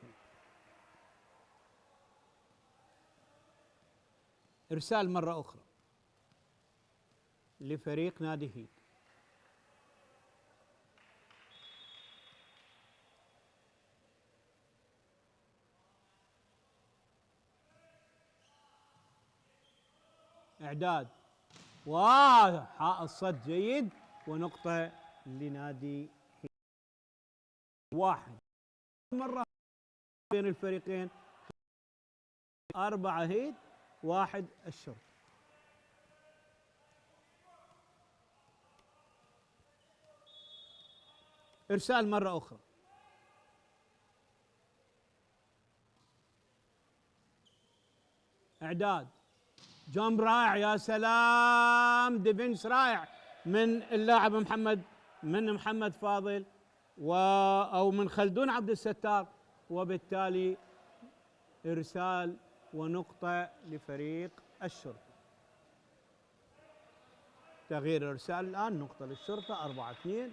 إرسال مرة أخرى لفريق نادي هيت. إعداد وحائط صد جيد ونقطة لنادي هيت. 1 مرة بين الفريقين. 4 هيت 1 الشرطة. إرسال مرة أخرى. إعداد، جامب رائع، يا سلام، ديفنس رائع من اللاعب محمد فاضل أو من خلدون عبد الستار، وبالتالي إرسال ونقطة لفريق الشرطة. تغيير إرسال الآن، نقطة للشرطة. 4-2.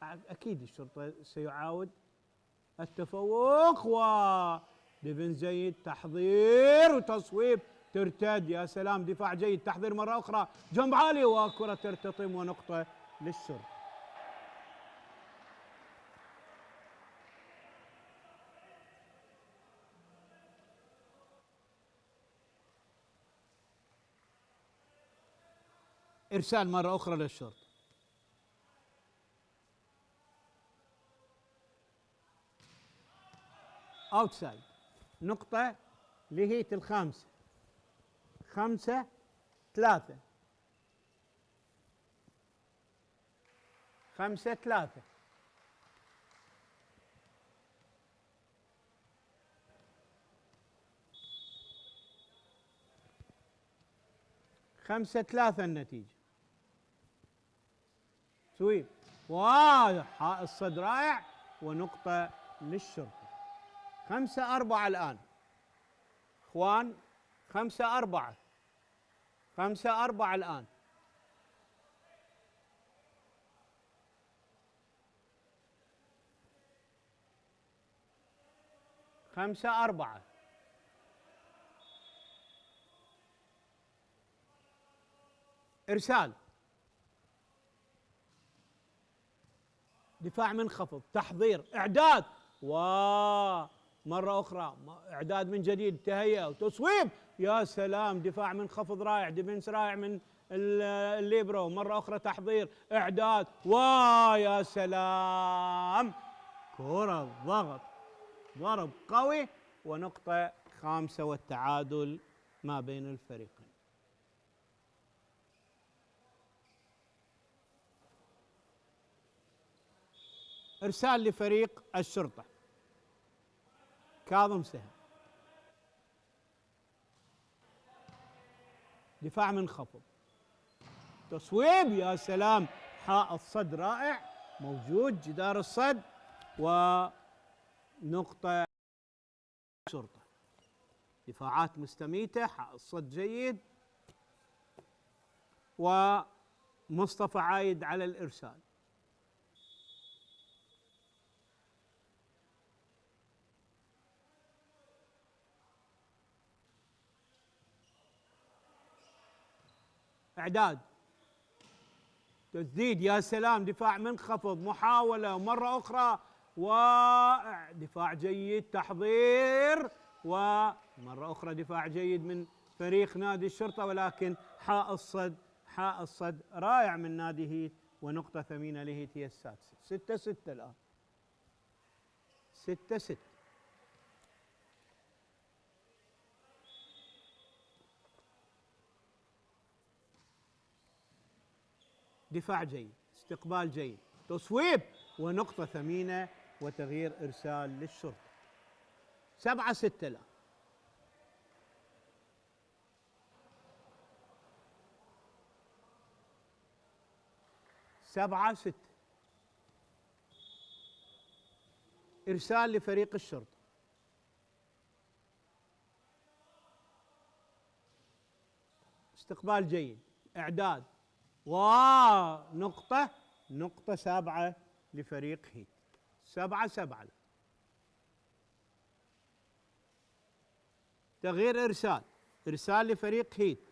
أكيد الشرطة سيعاود التفوق، وديفنس جيد، تحضير وتصويب، ترتد، يا سلام، دفاع جيد، تحضير مرة أخرى، جنب عالي وكرة ترتطم ونقطة للشرطة. إرسال مرة أخرى للشرطة. أوتسايد، نقطة لهيت الخامسة. 5-3. 5-3. 5-3 النتيجة. سويب، حائط صد رائع ونقطة للشرطة. 5-4 الآن اخوان. 5-4. 5-4 الآن. 5-4. إرسال، دفاع منخفض، تحضير، إعداد، مرة أخرى إعداد من جديد، تهيئة وتصويب، يا سلام، دفاع منخفض رائع، ديفنس رائع من الليبرو، مرة أخرى تحضير، إعداد، يا سلام، كرة ضغط، ضرب قوي ونقطة 5 والتعادل ما بين الفريقين. إرسال لفريق الشرطة. كاظم سهم، دفاع منخفض، تصويب، يا سلام، حائط صد رائع موجود، جدار الصد، ونقطة الشرطة. دفاعات مستميتة، حائط صد جيد، ومصطفى عايد على الإرسال. إعداد، تسديد، يا سلام، دفاع منخفض، محاولة مرة أخرى، ودفاع جيد، تحضير، ومرة أخرى دفاع جيد من فريق نادي الشرطة، ولكن حائط صد حائط صد رائع من نادي هيت، ونقطة ثمينة لهيت هي السادسة. 6-6 الآن. 6-6. دفاع جيد، استقبال جيد، تصويب، ونقطة ثمينة وتغيير إرسال للشرطة. 7-6 الآن. 7-6. إرسال لفريق الشرطة. استقبال جيد، إعداد، ونقطة، نقطة 7 لفريق هيت. 7-7. تغيير إرسال، إرسال لفريق هيت.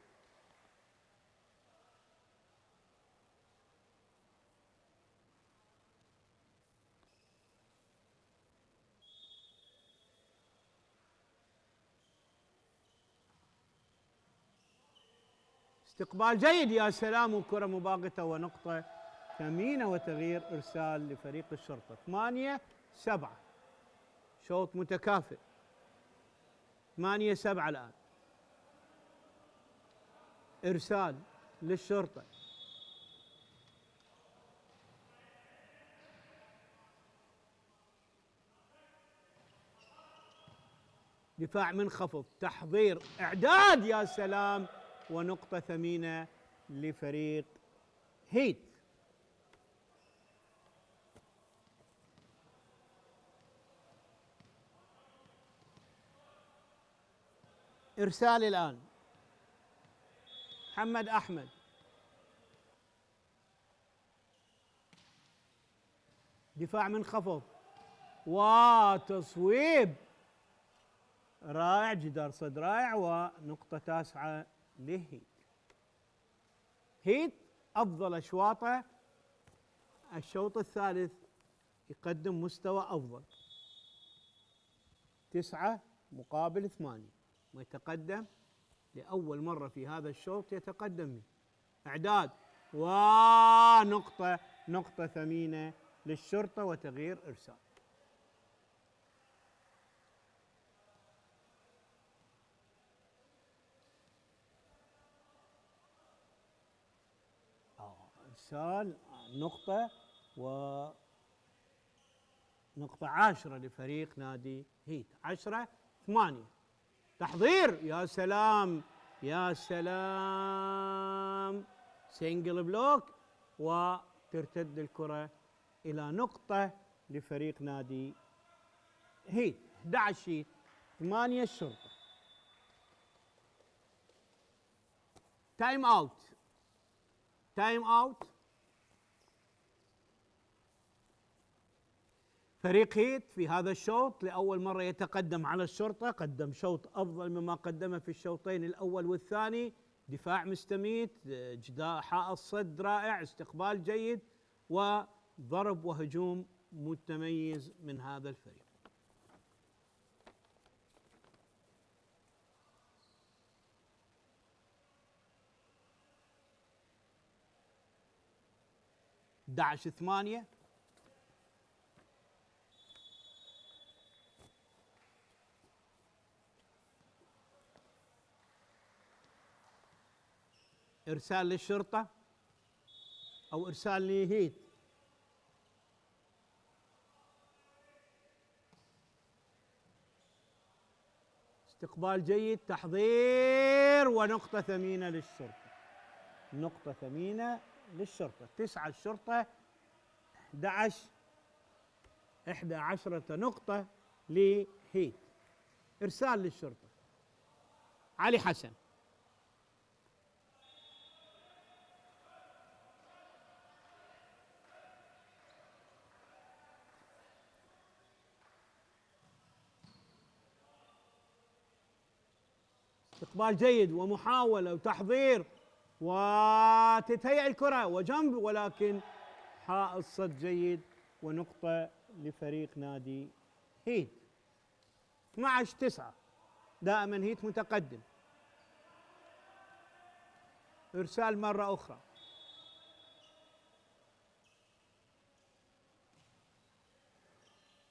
استقبال جيد، يا سلام، وكرة مباغتة ونقطة ثمينة وتغيير إرسال لفريق الشرطة. 8-7. شوط متكافئ. 8-7 الآن. إرسال للشرطة. دفاع منخفض، تحضير، إعداد، يا سلام، ونقطة ثمينة لفريق هيت. إرسال الآن. محمد أحمد. دفاع منخفض وتصويب رائع، جدار صد رائع، ونقطة 9 لهيت. هيت أفضل أشواطه، الشوط الثالث يقدم مستوى أفضل. 9-8، ويتقدم لأول مرة في هذا الشوط يتقدم. إعداد، ونقطة، نقطة ثمينة للشرطة وتغيير إرسال. إرسال، نقطة، ونقطة 10 لفريق نادي هيت. 10-8. تحضير، يا سلام، يا سلام، سنجل بلوك، وترتد الكرة إلى نقطة لفريق نادي هيت. 11 هيت، 8 الشرطة. تايم اوت. تايم اوت. فريق هيت في هذا الشوط لأول مرة يتقدم على الشرطة، قدم شوط أفضل مما قدمه في الشوطين الأول والثاني. دفاع مستميت، حائط صد رائع، استقبال جيد، وضرب وهجوم متميز من هذا الفريق. داعش 8. إرسال للشرطة أو إرسال لهيت. استقبال جيد، تحضير، ونقطة ثمينة للشرطة. نقطة ثمينة للشرطة. 9 الشرطة، 11 نقطة لهيت. إرسال للشرطة. علي حسن. استقبال جيد ومحاولة وتحضير، وتتهيأ الكرة وجنب، ولكن حائط صد جيد، ونقطة لفريق نادي هيت. 12-9. دائما هيت متقدم. إرسال مرة أخرى.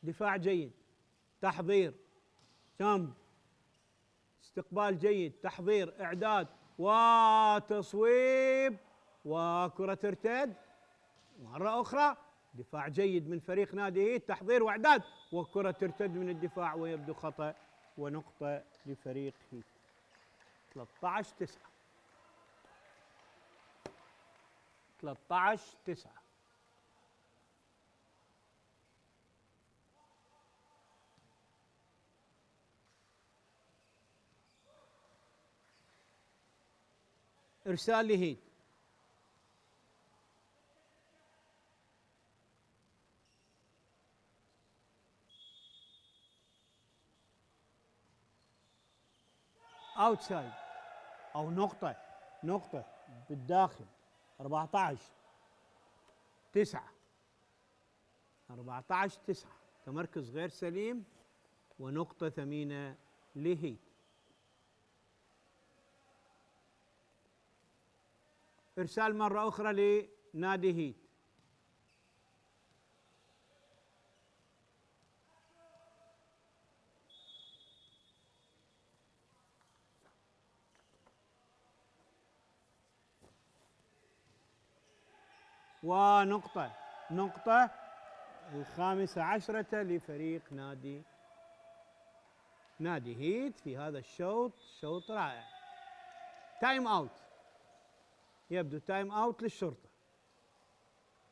دفاع جيد، تحضير، جنب، استقبال جيد، تحضير، إعداد، وتصويب، وكرة ترتد مرة أخرى. دفاع جيد من فريق نادي هيت، تحضير وإعداد، وكرة ترتد من الدفاع ويبدو خطأ، ونقطة لفريق هيت. 13-9. 13-9. إرسال لهيت. اوتسايد او نقطة بالداخل. 14-9. 14-9. تمركز غير سليم ونقطة ثمينة لهيت. إرسال مرة أخرى لنادي هيت. نقطة 15 لفريق نادي هيت في هذا الشوط. شوط رائع. تايم اوت. يبدو تايم اوت للشرطة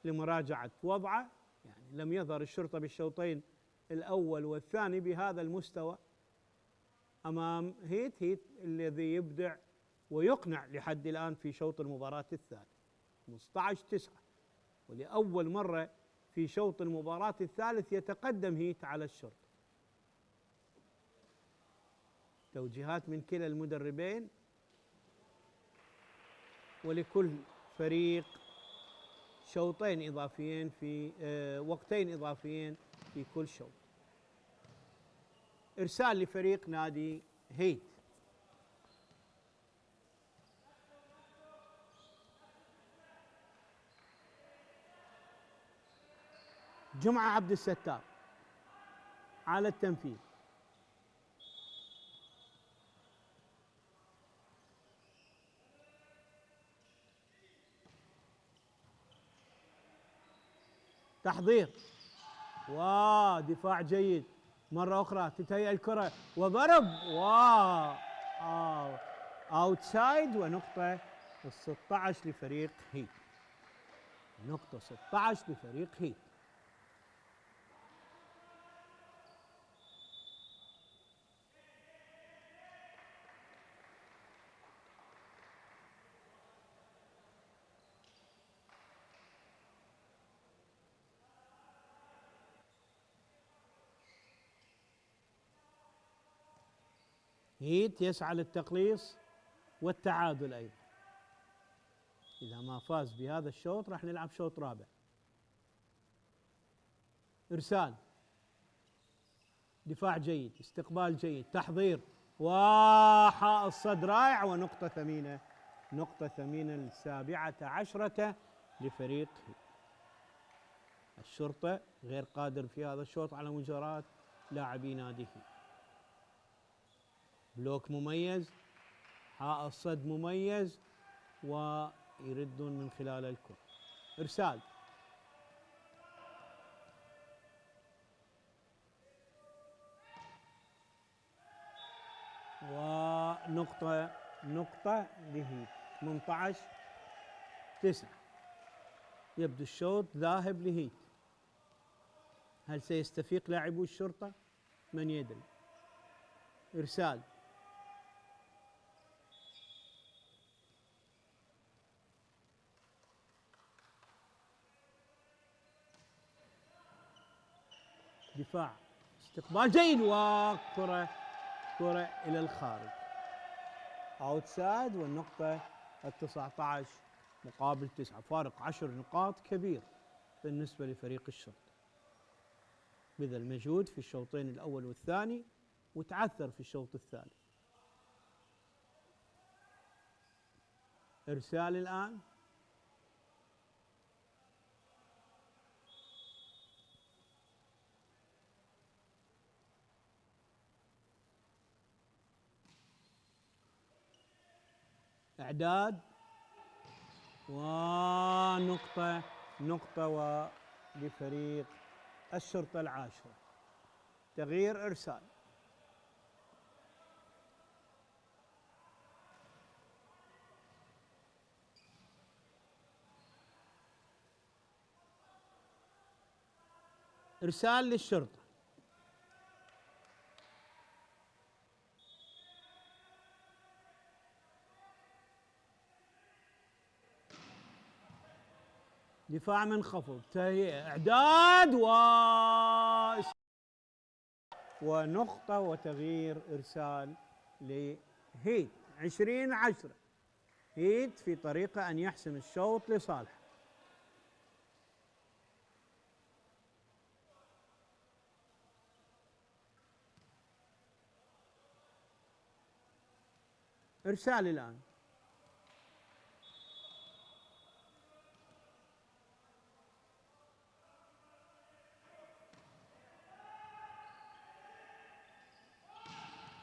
لمراجعة وضعه، يعني لم يظهر الشرطة بالشوطين الأول والثاني بهذا المستوى أمام هيت الذي يبدع ويقنع لحد الآن في شوط المباراة الثاني. 15-9. ولأول مرة في شوط المباراة الثالث يتقدم هيت على الشرطة. توجيهات من كلا المدربين، ولكل فريق شوطين إضافيين في وقتين إضافيين في كل شوط. إرسال لفريق نادي هيت. جمعة عبد الستار على التنفيذ. تحضير ودفاع جيد. مرة أخرى تتهيأ الكرة وضرب اوتسايد، ونقطة 16 لفريق هيت. نقطة 16 لفريق هيت. هيت يسعى للتقليص والتعادل أيضا. إذا ما فاز بهذا الشوط راح نلعب شوط رابع. إرسال، دفاع جيد، استقبال جيد، تحضير، وحائط صد رائع، ونقطة ثمينة. نقطة ثمينة 17 لفريق هيت. الشرطة غير قادر في هذا الشوط على مجاراة لاعبي نادي هيت. بلوك مميز، حائط صد مميز، ويردون من خلال الكرة. إرسال، نقطة لهيت. 18-9. يبدو الشوط ذاهب لهيت. هل سيستفيق لاعبو الشرطة؟ من يدري. إرسال، دفاع، استقبال جيد، وكرة إلى الخارج. اوتسايد، والنقطة 19 مقابل 9. فارق 10 نقاط كبير بالنسبة لفريق الشرطة. بذل مجهود في الشوطين الأول والثاني وتعثر في الشوط الثالث. إرسال الآن. إعداد ونقطة، نقطة لفريق الشرطة العاشرة. تغيير إرسال. إرسال للشرطة. دفاع منخفض، تهيئة، إعداد ونقطة وتغيير إرسال لهيت. 20-10. هيت في طريقة أن يحسم الشوط لصالحه. إرسال الآن.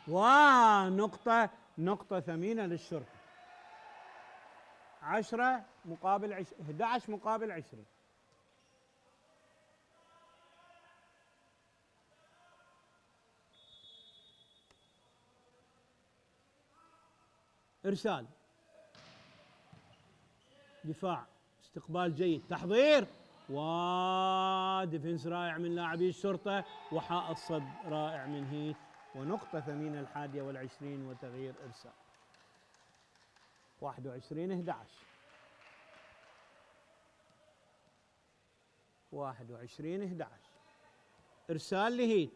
ونقطة، نقطة ثمينة للشرطة. 10 مقابل 11 مقابل 20. إرسال. دفاع، استقبال جيد، تحضير وديفنس رائع من لاعبي الشرطة، وحائط صد رائع من هيت، ونقطة ثمينة 21 وتغيير إرسال. 21-11. 21-11. إرسال لهيت.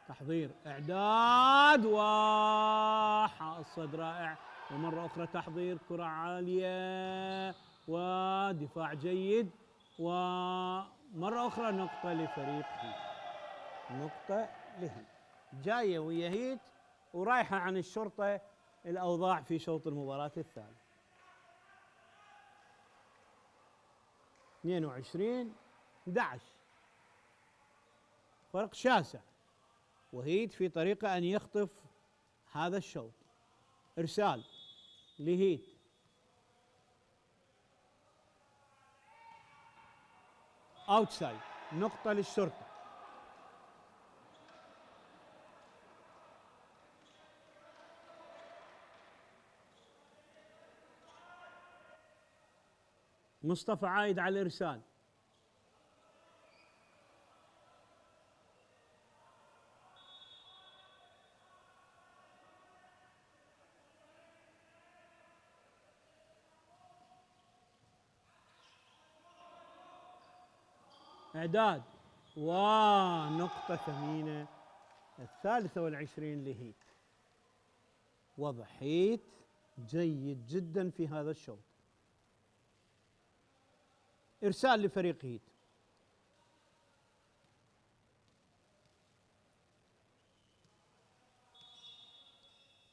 تحضير، إعداد وحائط صد رائع، ومرة أخرى تحضير، كرة عالية ودفاع جيد، ومرة أخرى نقطة لفريق هيت. نقطة لهيت. جاية ويا هيت ورايحة عن الشرطة الأوضاع في شوط المباراة الثالث. 22-11. فرق شاسع، وهيت في طريقة أن يخطف هذا الشوط. إرسال لهيت. أوتسايد، نقطة للشرطة. مصطفى عايد على الإرسال. إعداد ونقطة ثمينة 23 لهيت. وضع هيت جيد جدا في هذا الشوط. إرسال لفريق هيت.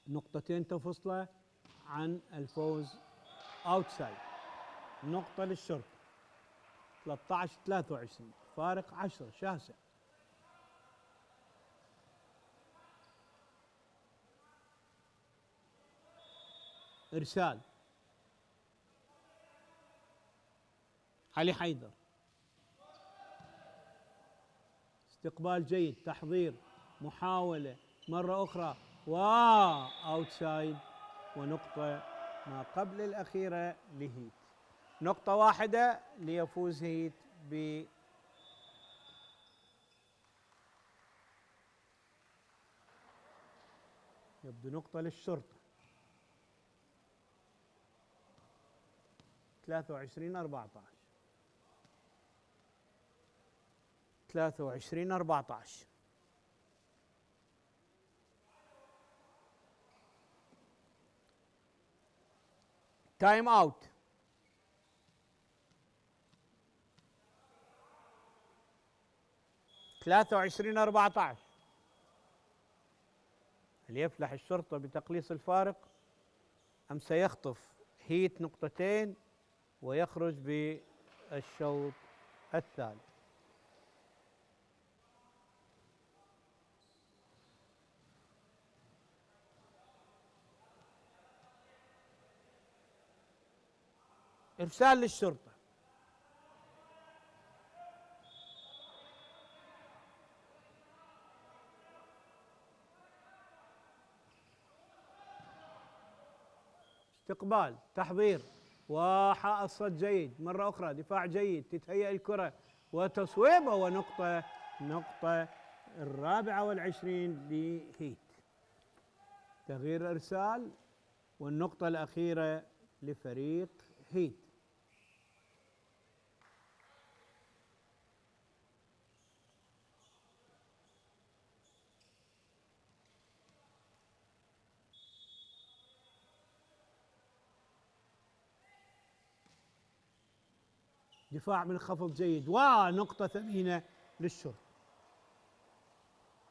نقطتين تفصله عن الفوز. أوتسايد، نقطة للشرطة. 13-23، فارق 10 شاسع. إرسال. علي حيدر. استقبال جيد، تحضير، محاولة مرة أخرى وأوتسايد، ونقطة ما قبل الأخيرة لهيت. نقطة واحدة ليفوز هيت يبدو نقطة للشرطة. 23-14. 23-14. تايم اوت. 23 14. هل يفلح الشرطة بتقليص الفارق أم سيخطف هيت نقطتين ويخرج بالشوط الثالث؟ إرسال للشرطة. استقبال، تحضير، وحائط صد جيد، مرة أخرى دفاع جيد، تتهيأ الكرة وتصويبه، ونقطة، نقطة 24 لهيت. تغيير إرسال والنقطة الأخيرة لفريق هيت. دفاع من خفض جيد، ونقطة ثمينة للشرطة.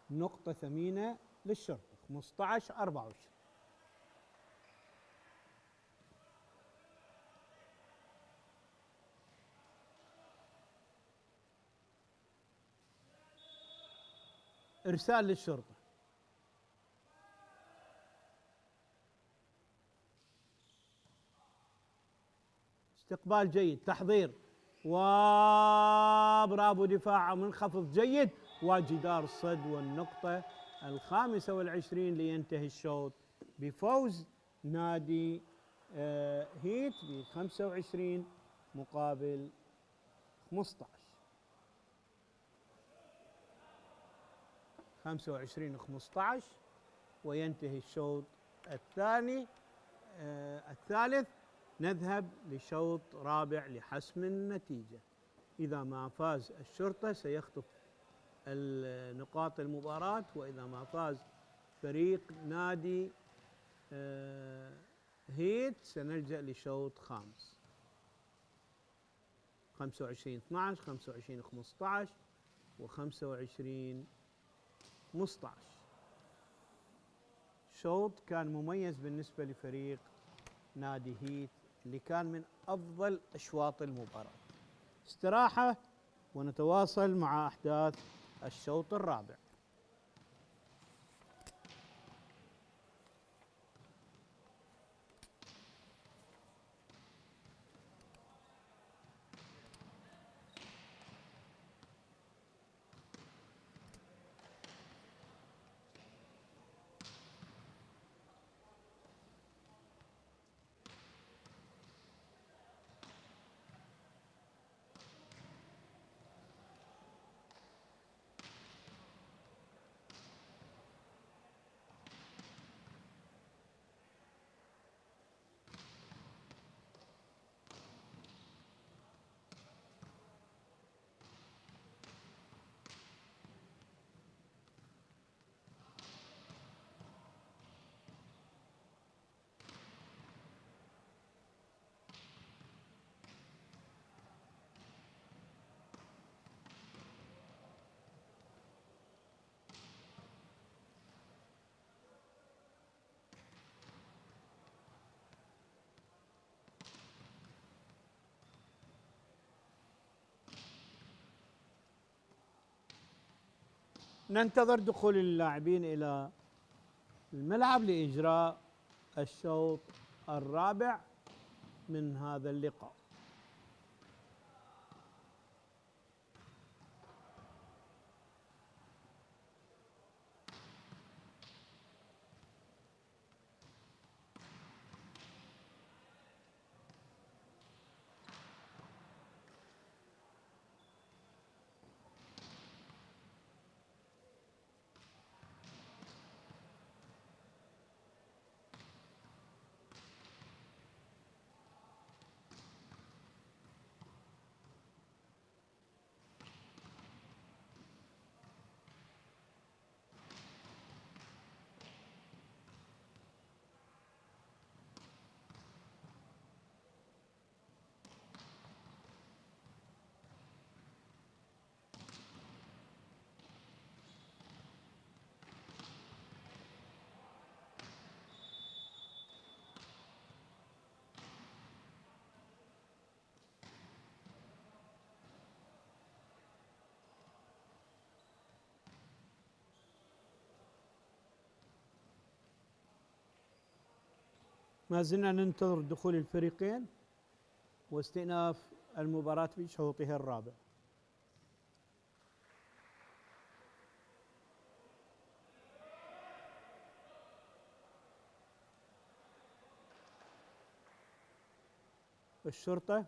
نقطة ثمينة للشرطة. 15 24. إرسال للشرطة. استقبال جيد، تحضير، وبرافو، دفاع منخفض جيد، وجدار الصد، والنقطة 25 لينتهي الشوط بفوز نادي هيت ب 25 مقابل 15. 25 15، وينتهي الشوط الثاني الثالث. نذهب لشوط رابع لحسم النتيجة. إذا ما فاز الشرطة سيخطف نقاط المباراة، وإذا ما فاز فريق نادي هيت سنلجأ لشوط خامس. 25 12، 25 15، و25 15. شوط كان مميز بالنسبة لفريق نادي هيت، اللي كان من أفضل أشواط المباراة. استراحة ونتواصل مع أحداث الشوط الرابع. ننتظر دخول اللاعبين إلى الملعب لإجراء الشوط الرابع من هذا اللقاء. ما زلنا ننتظر دخول الفريقين واستئناف المباراة في شوطها الرابع. الشرطة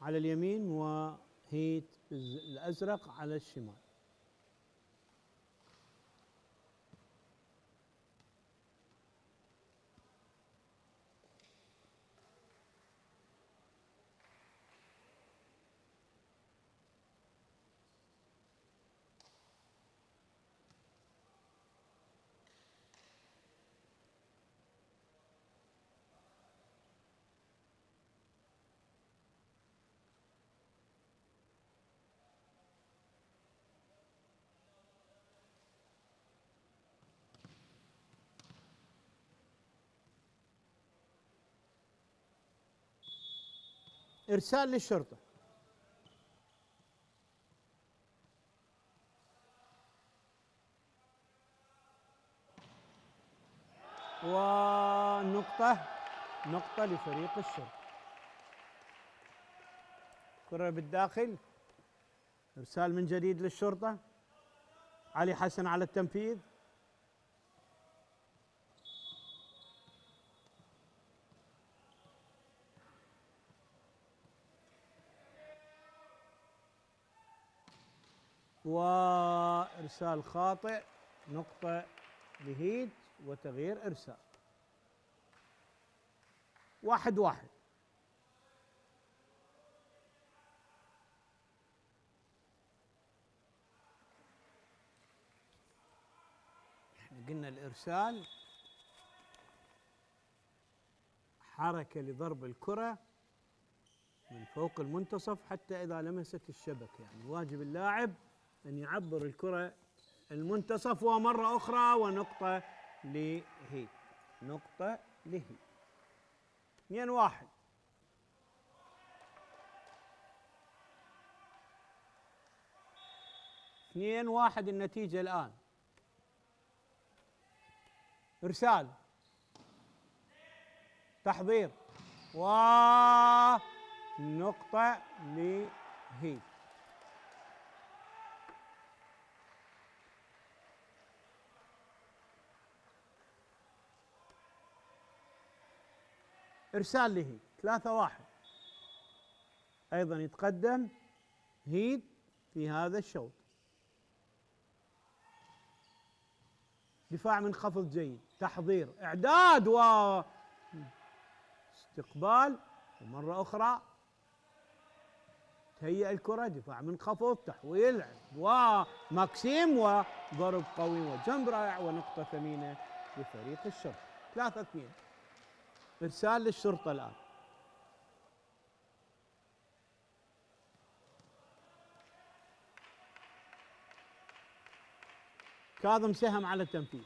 على اليمين وهيت الأزرق على الشمال. إرسال للشرطة. ونقطة لفريق الشرطة. كرة بالداخل، إرسال من جديد للشرطة. علي حسن على التنفيذ. وإرسال خاطئ، نقطة لهيت وتغيير إرسال. 1-1. احنا قلنا الإرسال حركة لضرب الكرة من فوق المنتصف حتى إذا لمست الشبكة، يعني واجب اللاعب أن يعبر الكرة المنتصف. ومرة أخرى ونقطة لهيت، نقطة لهيت. 2-1. النتيجة الآن. إرسال، تحضير، ونقطة لهيت. إرسال لهيت. 3-1. أيضا يتقدم هيت في هذا الشوط. دفاع منخفض جيد، تحضير، إعداد واستقبال، ومرة أخرى تهيئ الكرة، دفاع منخفض، تحويل وماكسيم وضرب قوي وجنب رائع ونقطة ثمينة لفريق الشرطة. 3-2. إرسال للشرطة الآن. كاظم سهم على التنفيذ.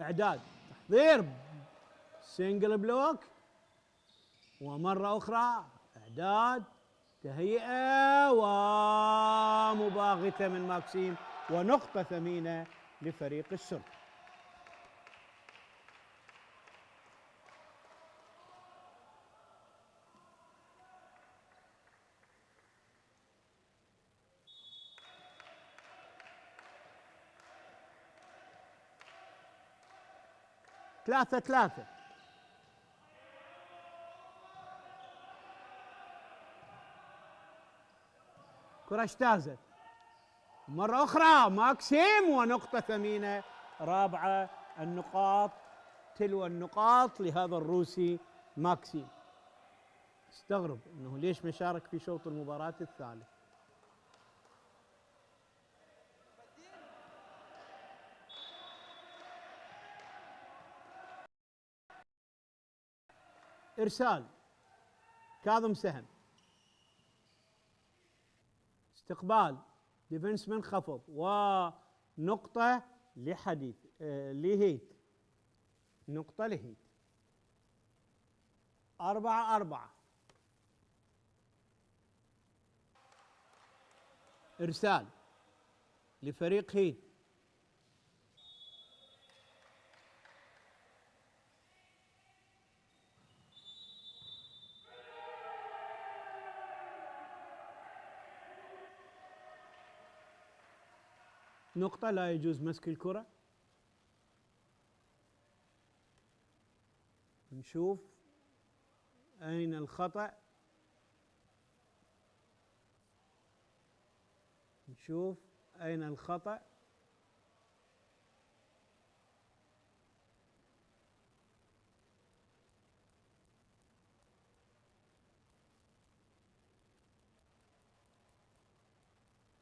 إعداد، تحضير، سنجل بلوك، ومرة أخرى إعداد، تهيئة ومباغتة من ماكسيم ونقطة ثمينة لفريق الشرطة. ثلاثة. كرة اجتازت، مرة أخرى ماكسيم ونقطة ثمينة رابعة. النقاط تلو النقاط لهذا الروسي ماكسيم. استغرب انه ليش ما شارك في شوط المباراة الثالث. إرسال، كاظم سهم، استقبال، ديفنس منخفض، ونقطة لحديث لهيت، نقطة لهيت. 4-4. إرسال، لفريق هيت. نقطة، لا يجوز مسك الكرة. نشوف أين الخطأ، نشوف أين الخطأ.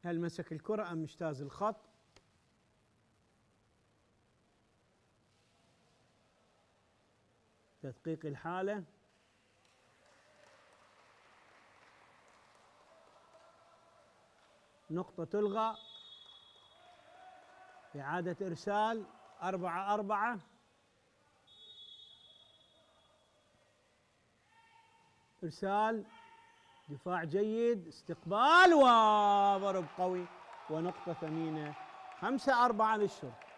هل مسك الكرة أم اجتاز الخط؟ تدقيق الحالة. نقطة تلغى. إعادة إرسال. 4-4. إرسال، دفاع جيد، استقبال وضرب قوي ونقطة ثمينة. 5-4 للشرطة.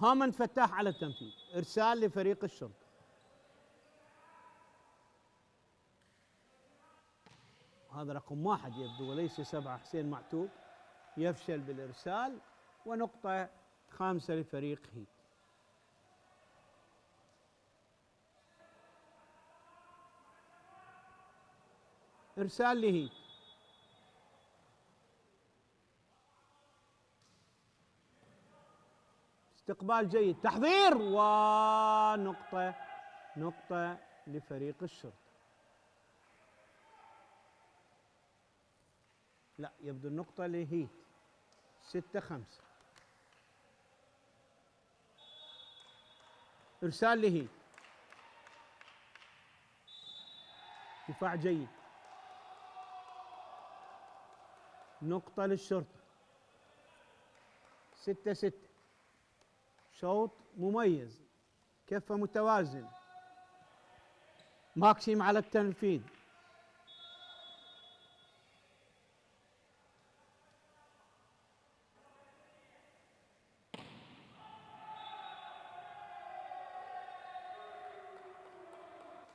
هامن فتاح على التنفيذ. إرسال لفريق الشرطة. هذا رقم 1 يبدو وليس 7. حسين معتوق يفشل بالإرسال، ونقطة 5 لفريق هيت. إرسال لهيت. استقبال جيد، تحضير ونقطة. نقطة لفريق الشرطة. لا، يبدو النقطة لهيت. 6-5. إرسال لهيت. دفاع جيد. نقطة للشرطة. 6-6. شوط مميز، كفة متوازن. ماكسيم على التنفيذ.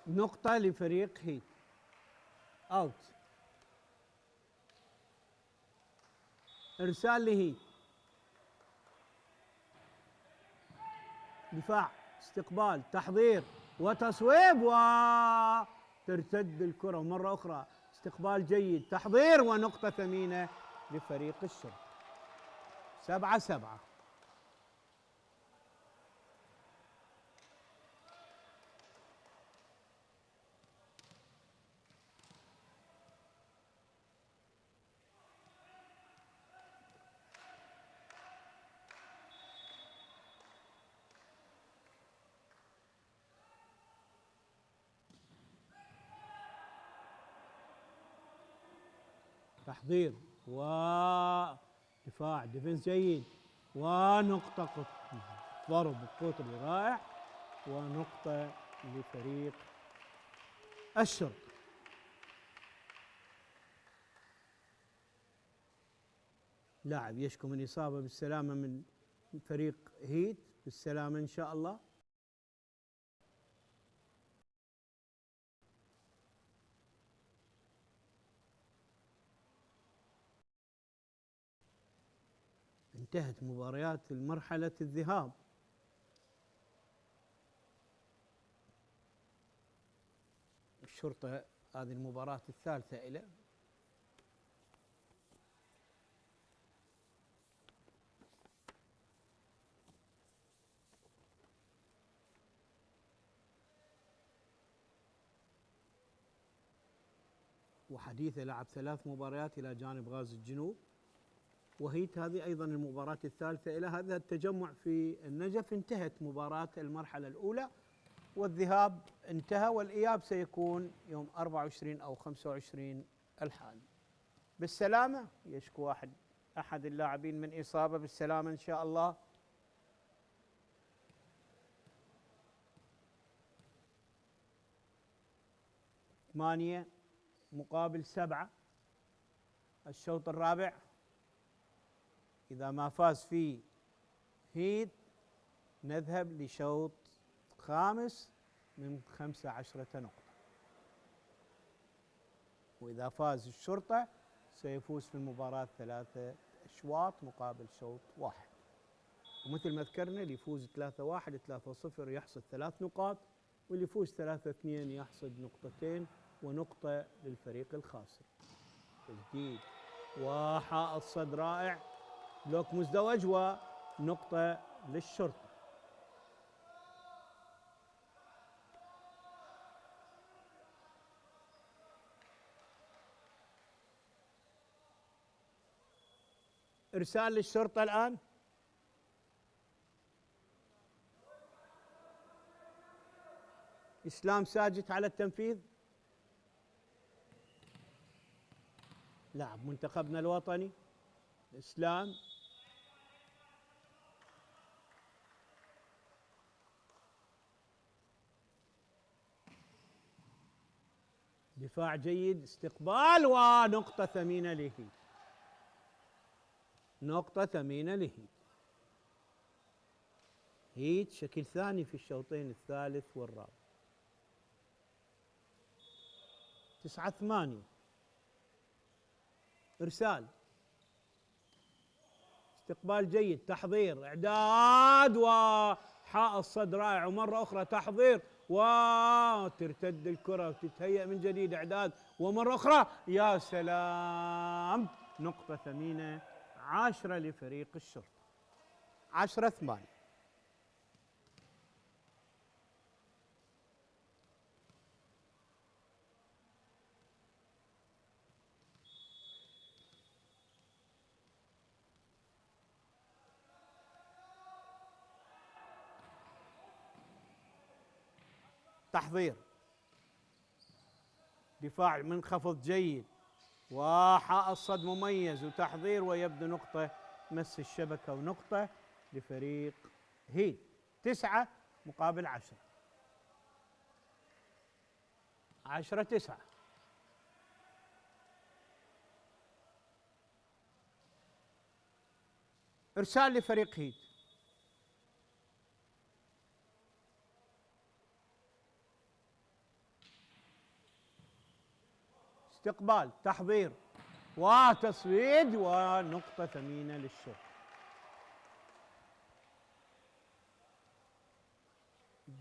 نقطة لفريق هيت. اوت. إرسال لهيت. دفاع، استقبال، تحضير وتصويب، وترتد الكرة مرة أخرى. استقبال جيد، تحضير ونقطة ثمينة لفريق الشرطة. 7-7. تحضير ودفاع، ديفنس جيد، ونقطة ضرب قطري رائع، ونقطة لفريق الشرطة. لاعب يشكو من إصابة بالسلامة من فريق هيت، بالسلامة إن شاء الله. انتهت مباريات مرحلة الذهاب. الشرطة هذه المباراة الثالثة إلى وحديثه لعب 3 مباريات إلى جانب غازي الجنوب، وهيت هذه أيضا المباراة الثالثة إلى هذا التجمع في النجف. انتهت مباراة المرحلة الأولى، والذهاب انتهى، والإياب سيكون يوم 24 أو 25 الحالي. بالسلامة. يشكو أحد اللاعبين من إصابة، بالسلامة إن شاء الله. 8 مقابل 7. الشوط الرابع إذا ما فاز فيه هيد نذهب لشوط خامس من 15 نقطة، وإذا فاز الشرطة سيفوز في المباراة 3 أشواط مقابل شوط واحد. ومثل ما ذكرنا اللي يفوز 3-1 3-0 يحصد 3 نقاط، واللي يفوز 3-2 يحصد نقطتين ونقطة للفريق الخاسر. تسديد وحائط صد رائع، بلوك مزدوج ونقطة للشرطة. إرسال للشرطة الآن. إسلام ساجد على التنفيذ، لاعب منتخبنا الوطني. إسلام دفاع جيد، استقبال ونقطة ثمينة له، نقطة ثمينة له. هيت شكل ثاني في الشوطين الثالث والرابع. 9-8. إرسال، استقبال جيد، تحضير، إعداد وحائط صد رائع، ومرة أخرى تحضير وترتد الكرة وتتهيأ من جديد، إعداد ومرة أخرى، يا سلام، نقطة ثمينة 10 لفريق الشرطة. 10-8. تحضير، دفاع منخفض جيد وحائط صد مميز وتحضير، ويبدو نقطة مس الشبكة ونقطة لفريق هيد. 9 مقابل 10. 10-9. إرسال لفريق هيد. استقبال، تحضير وتصويد ونقطة ثمينة للشرطة.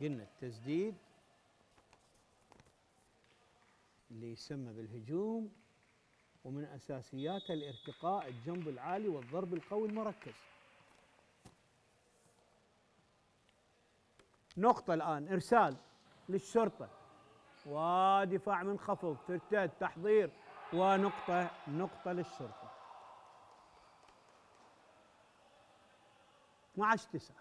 قلنا التسديد اللي يسمى بالهجوم ومن أساسياته الارتقاء، الجنب العالي والضرب القوي المركز. نقطة الآن، إرسال للشرطة ودفاع منخفض، ترتاد، تحضير نقطة للشرطة. 12-9.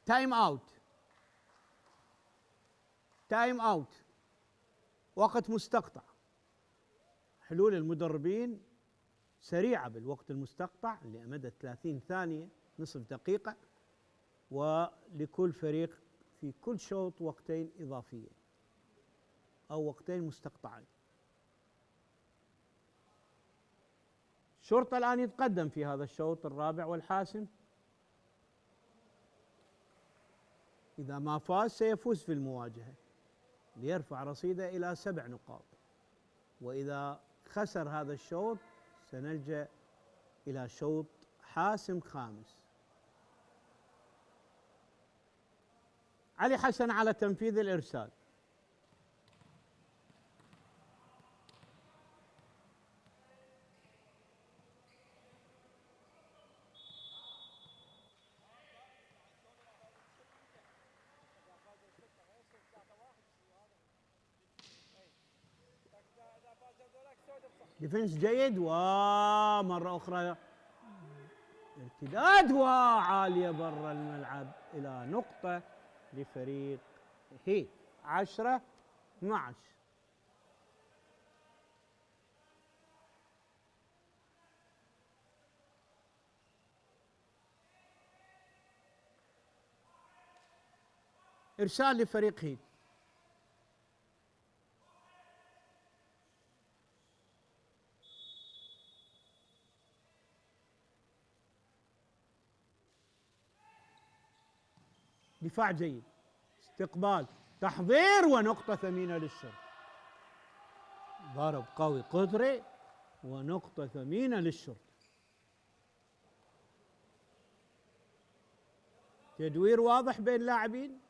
تايم اوت، تايم اوت، وقت مستقطع. حلول المدربين سريعة بالوقت المستقطع لمدى 30 ثانية، نصف دقيقة، ولكل فريق في كل شوط وقتين إضافيين أو وقتين مستقطعين. الشرطة الآن يتقدم في هذا الشوط الرابع والحاسم، إذا ما فاز سيفوز في المواجهة ليرفع رصيده إلى 7 نقاط، وإذا خسر هذا الشوط سنلجأ إلى شوط حاسم خامس. علي حسن على تنفيذ الإرسال. ديفنس جيد، ومرة أخرى ارتداد وعالية برا الملعب إلى نقطة لفريق هي. 10-12. إرسال لفريق هيد. دفاع جيد، استقبال، تحضير، ونقطة ثمينة للشرطة. ضرب قوي قطري ونقطة ثمينة للشرطة. تدوير واضح بين اللاعبين.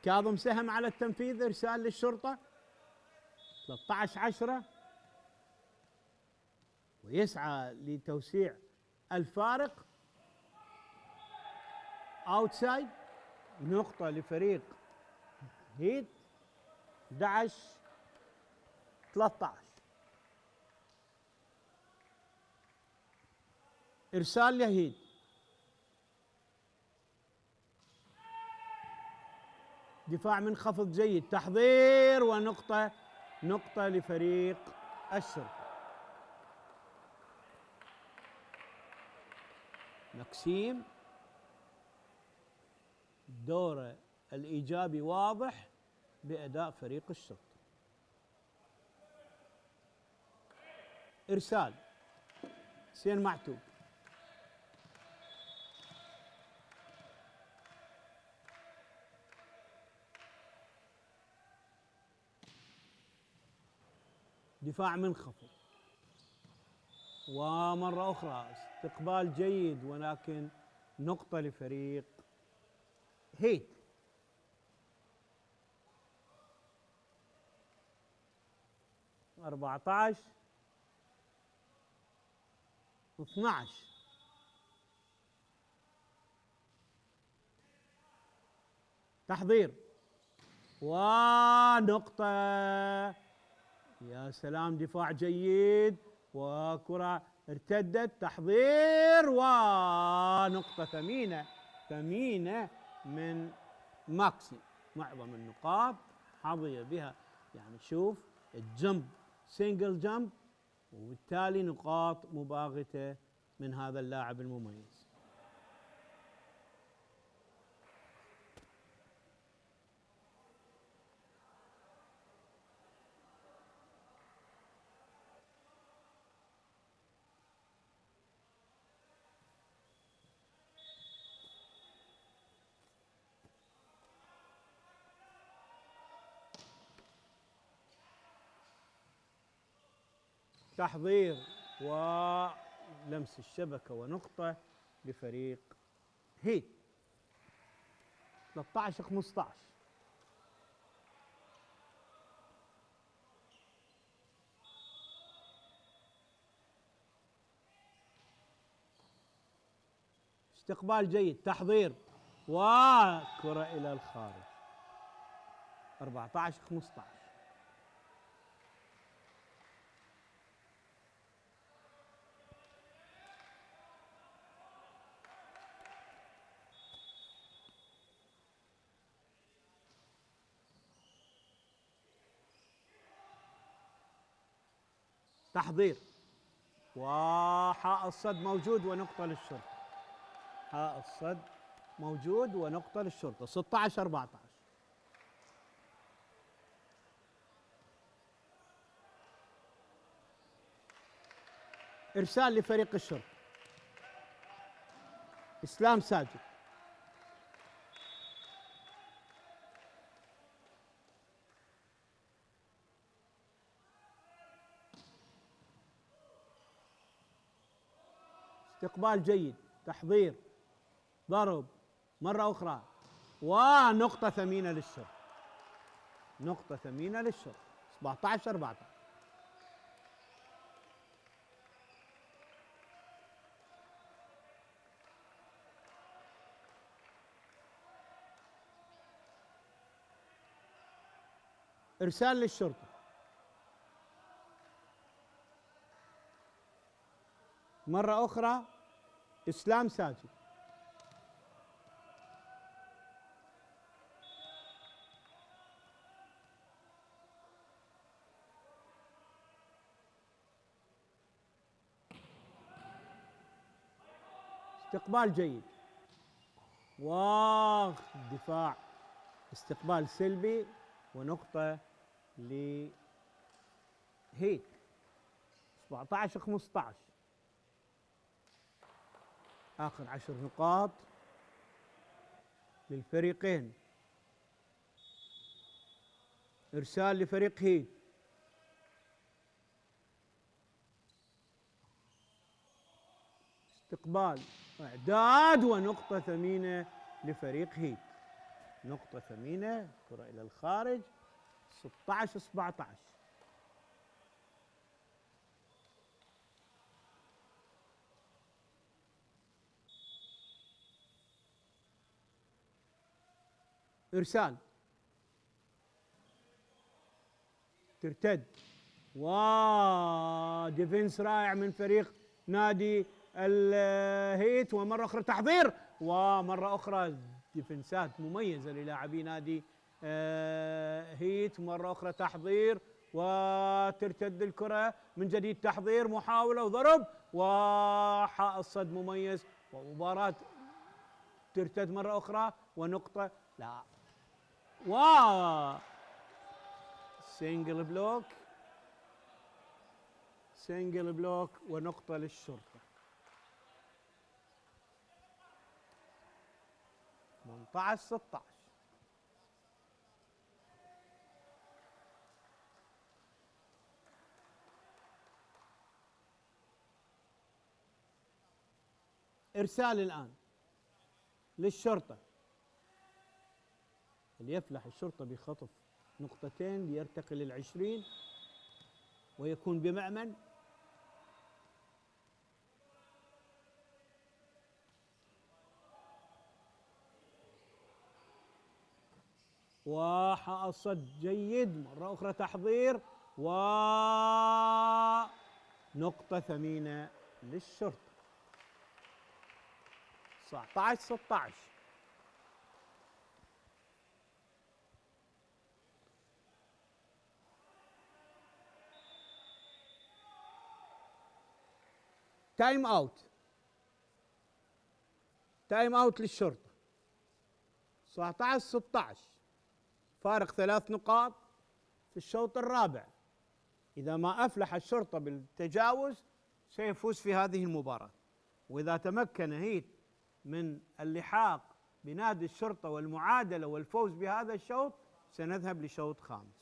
كاظم سهم على التنفيذ، إرسال للشرطة. 13-10، ويسعى لتوسيع الفارق. اوتسايد، نقطة لفريق هيد. 11-13. إرسال لهيد. دفاع منخفض جيد، تحضير، ونقطة لفريق الشرطة. مكسيم دوره الإيجابي واضح بأداء فريق الشرطة. إرسال حسين معتوب. دفاع منخفض، ومرة أخرى استقبال جيد، ولكن نقطة لفريق هيد. 14-12. تحضير ونقطة. يا سلام، دفاع جيد وكرة ارتدت، تحضير ونقطة ثمينة من ماكسي. معظم النقاط حظي بها، يعني شوف الجمب سينجل جمب، وبالتالي نقاط مباغتة من هذا اللاعب المميز. تحضير ولمس الشبكة ونقطة لفريق هيد. 13-15. استقبال جيد، تحضير، وكرة إلى الخارج. 14-15. تحضير، وحاء الصد موجود ونقطة للشرطة. حاء الصد موجود ونقطة للشرطة. 16-14. إرسال لفريق الشرطة. إسلام ساجد. استقبال جيد، تحضير، ضرب مرة أخرى، ونقطة ثمينة للشرطة. نقطة ثمينة للشرطة. 17-14. إرسال للشرطة. مرة أخرى إسلام ساجد. استقبال جيد، ودفاع استقبال سلبي ونقطة لهيت. 17 15. آخر 10 نقاط للفريقين. إرسال لفريق هيت. استقبال إعداد ونقطة ثمينة لفريق هيت. نقطة ثمينة، كرة إلى الخارج. 16 17. إرسال ترتد وديفنس رائع من فريق نادي الهيت، ومرة أخرى تحضير، ومرة أخرى ديفنسات مميزة للاعبي نادي هيت. مرة أخرى تحضير وترتد الكرة من جديد. تحضير، محاولة وضرب، وحائط صد مميز، ومباراة ترتد مرة أخرى ونقطة. لا، سينجل بلوك، سينجل بلوك ونقطة للشرطة. 18 16. إرسال الآن للشرطة. ليفلح الشرطة بخطف نقطتين ليرتقي لل20 ويكون بمأمن. وحائط صد جيد، مرة أخرى تحضير، ونقطة ثمينة للشرطة. 19 16. تايم اوت، تايم اوت للشرطة. 19 16. فارق 3 نقاط في الشوط الرابع. إذا ما أفلح الشرطة بالتجاوز سيفوز في هذه المباراة، وإذا تمكن هيت من اللحاق بنادي الشرطة والمعادلة والفوز بهذا الشوط سنذهب لشوط خامس.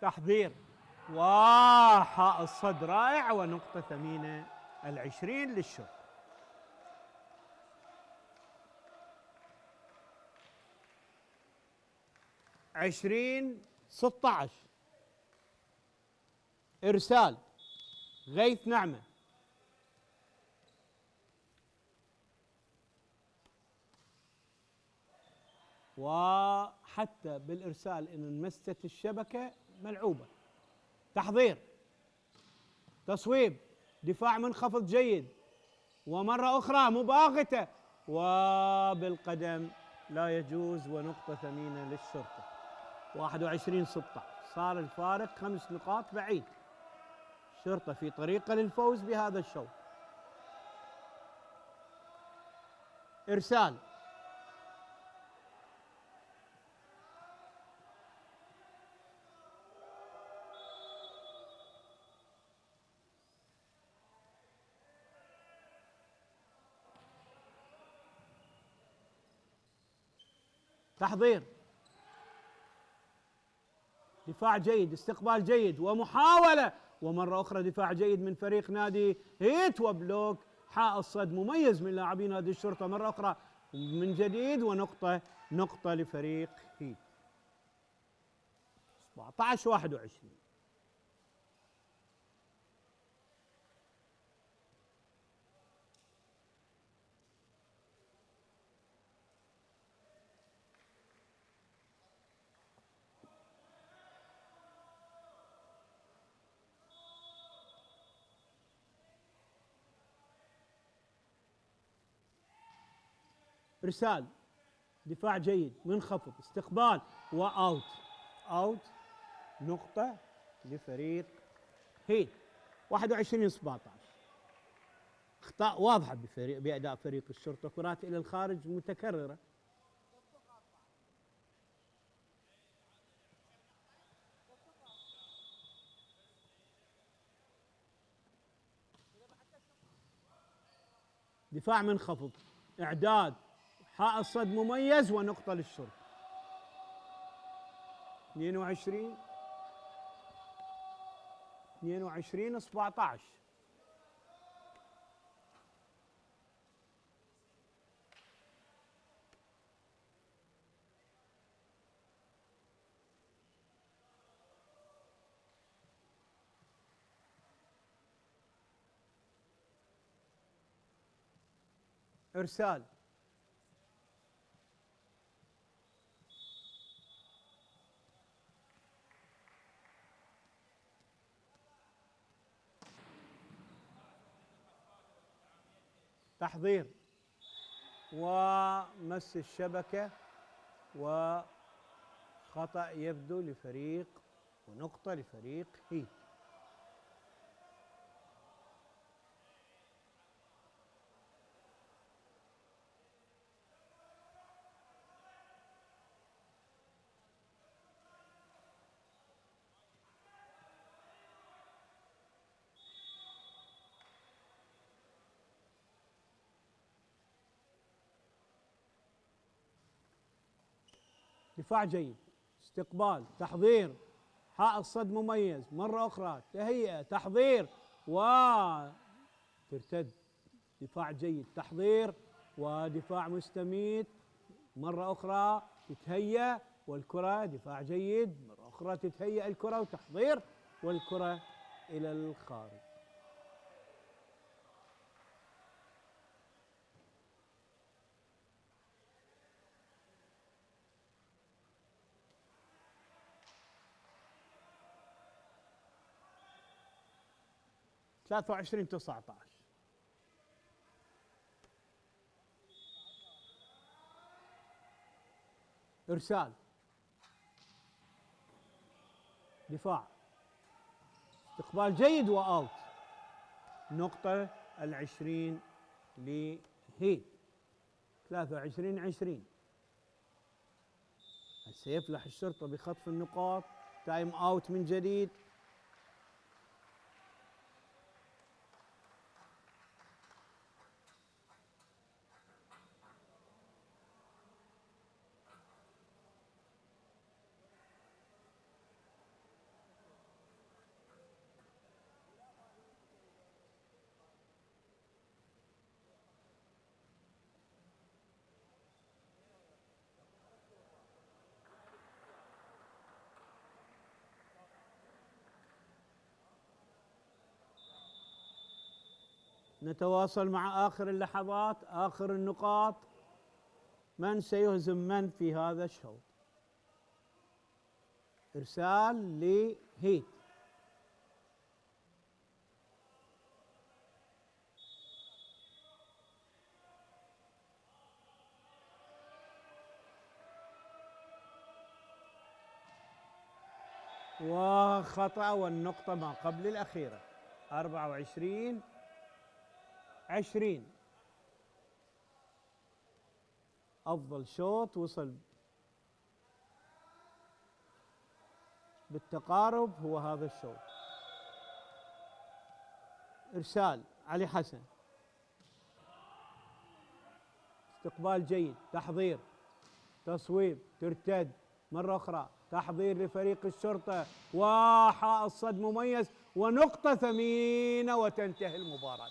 تحضير وحائط صد رائع ونقطة ثمينة. 20 للشرطة. 20 16. إرسال غيث نعمة. وحتى بالإرسال إن انمست الشبكة ملعوبة. تحضير، تصويب، دفاع منخفض جيد، ومرة أخرى مباغتة، وبالقدم لا يجوز، ونقطة ثمينة للشرطة. 21 16. صار الفارق 5 نقاط بعيد. الشرطة في طريقة للفوز بهذا الشوط. إرسال تحضير، دفاع جيد، استقبال جيد، ومحاولة، ومرة أخرى دفاع جيد من فريق نادي هيت، وبلوك حائط صد مميز من لاعبي نادي الشرطة مرة أخرى من جديد، نقطة لفريق هيت. 17 21. إرسال، دفاع جيد، منخفض، استقبال وأوت. أوت، نقطة لفريق هيت. 21-17. أخطاء واضحة بأداء فريق الشرطة، كرات إلى الخارج متكررة. دفاع منخفض، إعداد، حائط صد مميز ونقطة للشرطة. 22-17. إرسال، تحضير ومس الشبكة وخطأ يبدو لفريق ونقطة لفريق هيت. دفاع جيد، استقبال، تحضير، حائط صد مميز، مرة أخرى تهيئة، تحضير وترتد. دفاع جيد، تحضير ودفاع مستميت، مرة أخرى تتهيأ والكرة، دفاع جيد، مرة أخرى تتهيأ الكرة وتحضير والكرة إلى الخارج. – 23-19. إرسال، دفاع، استقبال جيد وأوت. نقطة 20 لهيت. 23-20. سيفلح الشرطة بخطف النقاط. تايم أوت من جديد. نتواصل مع آخر اللحظات، آخر النقاط، من سيهزم من في هذا الشوط. إرسال لهيت. وخطأ والنقطة ما قبل الأخيرة. 24-20. أفضل شوط وصل بالتقارب هو هذا الشوط. إرسال، علي حسن، استقبال جيد، تحضير، تصويب، ترتد، مرة أخرى تحضير لفريق الشرطة وحائط صد مميز ونقطة ثمينة وتنتهي المباراة.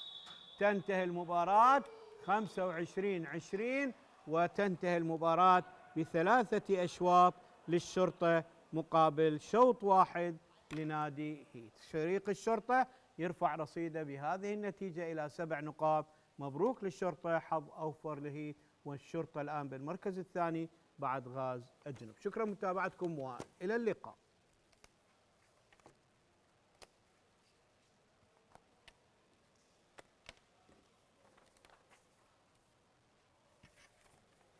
تنتهي المباراة 25-20 وتنتهي المباراة ب3 أشواط للشرطة مقابل شوط واحد لنادي هيت. فريق الشرطة يرفع رصيده بهذه النتيجة إلى 7 نقاط. مبروك للشرطة، حظ أوفر لهيت، والشرطة الآن بالمركز الثاني بعد غاز الجنوب. شكرا لمتابعتكم وإلى اللقاء.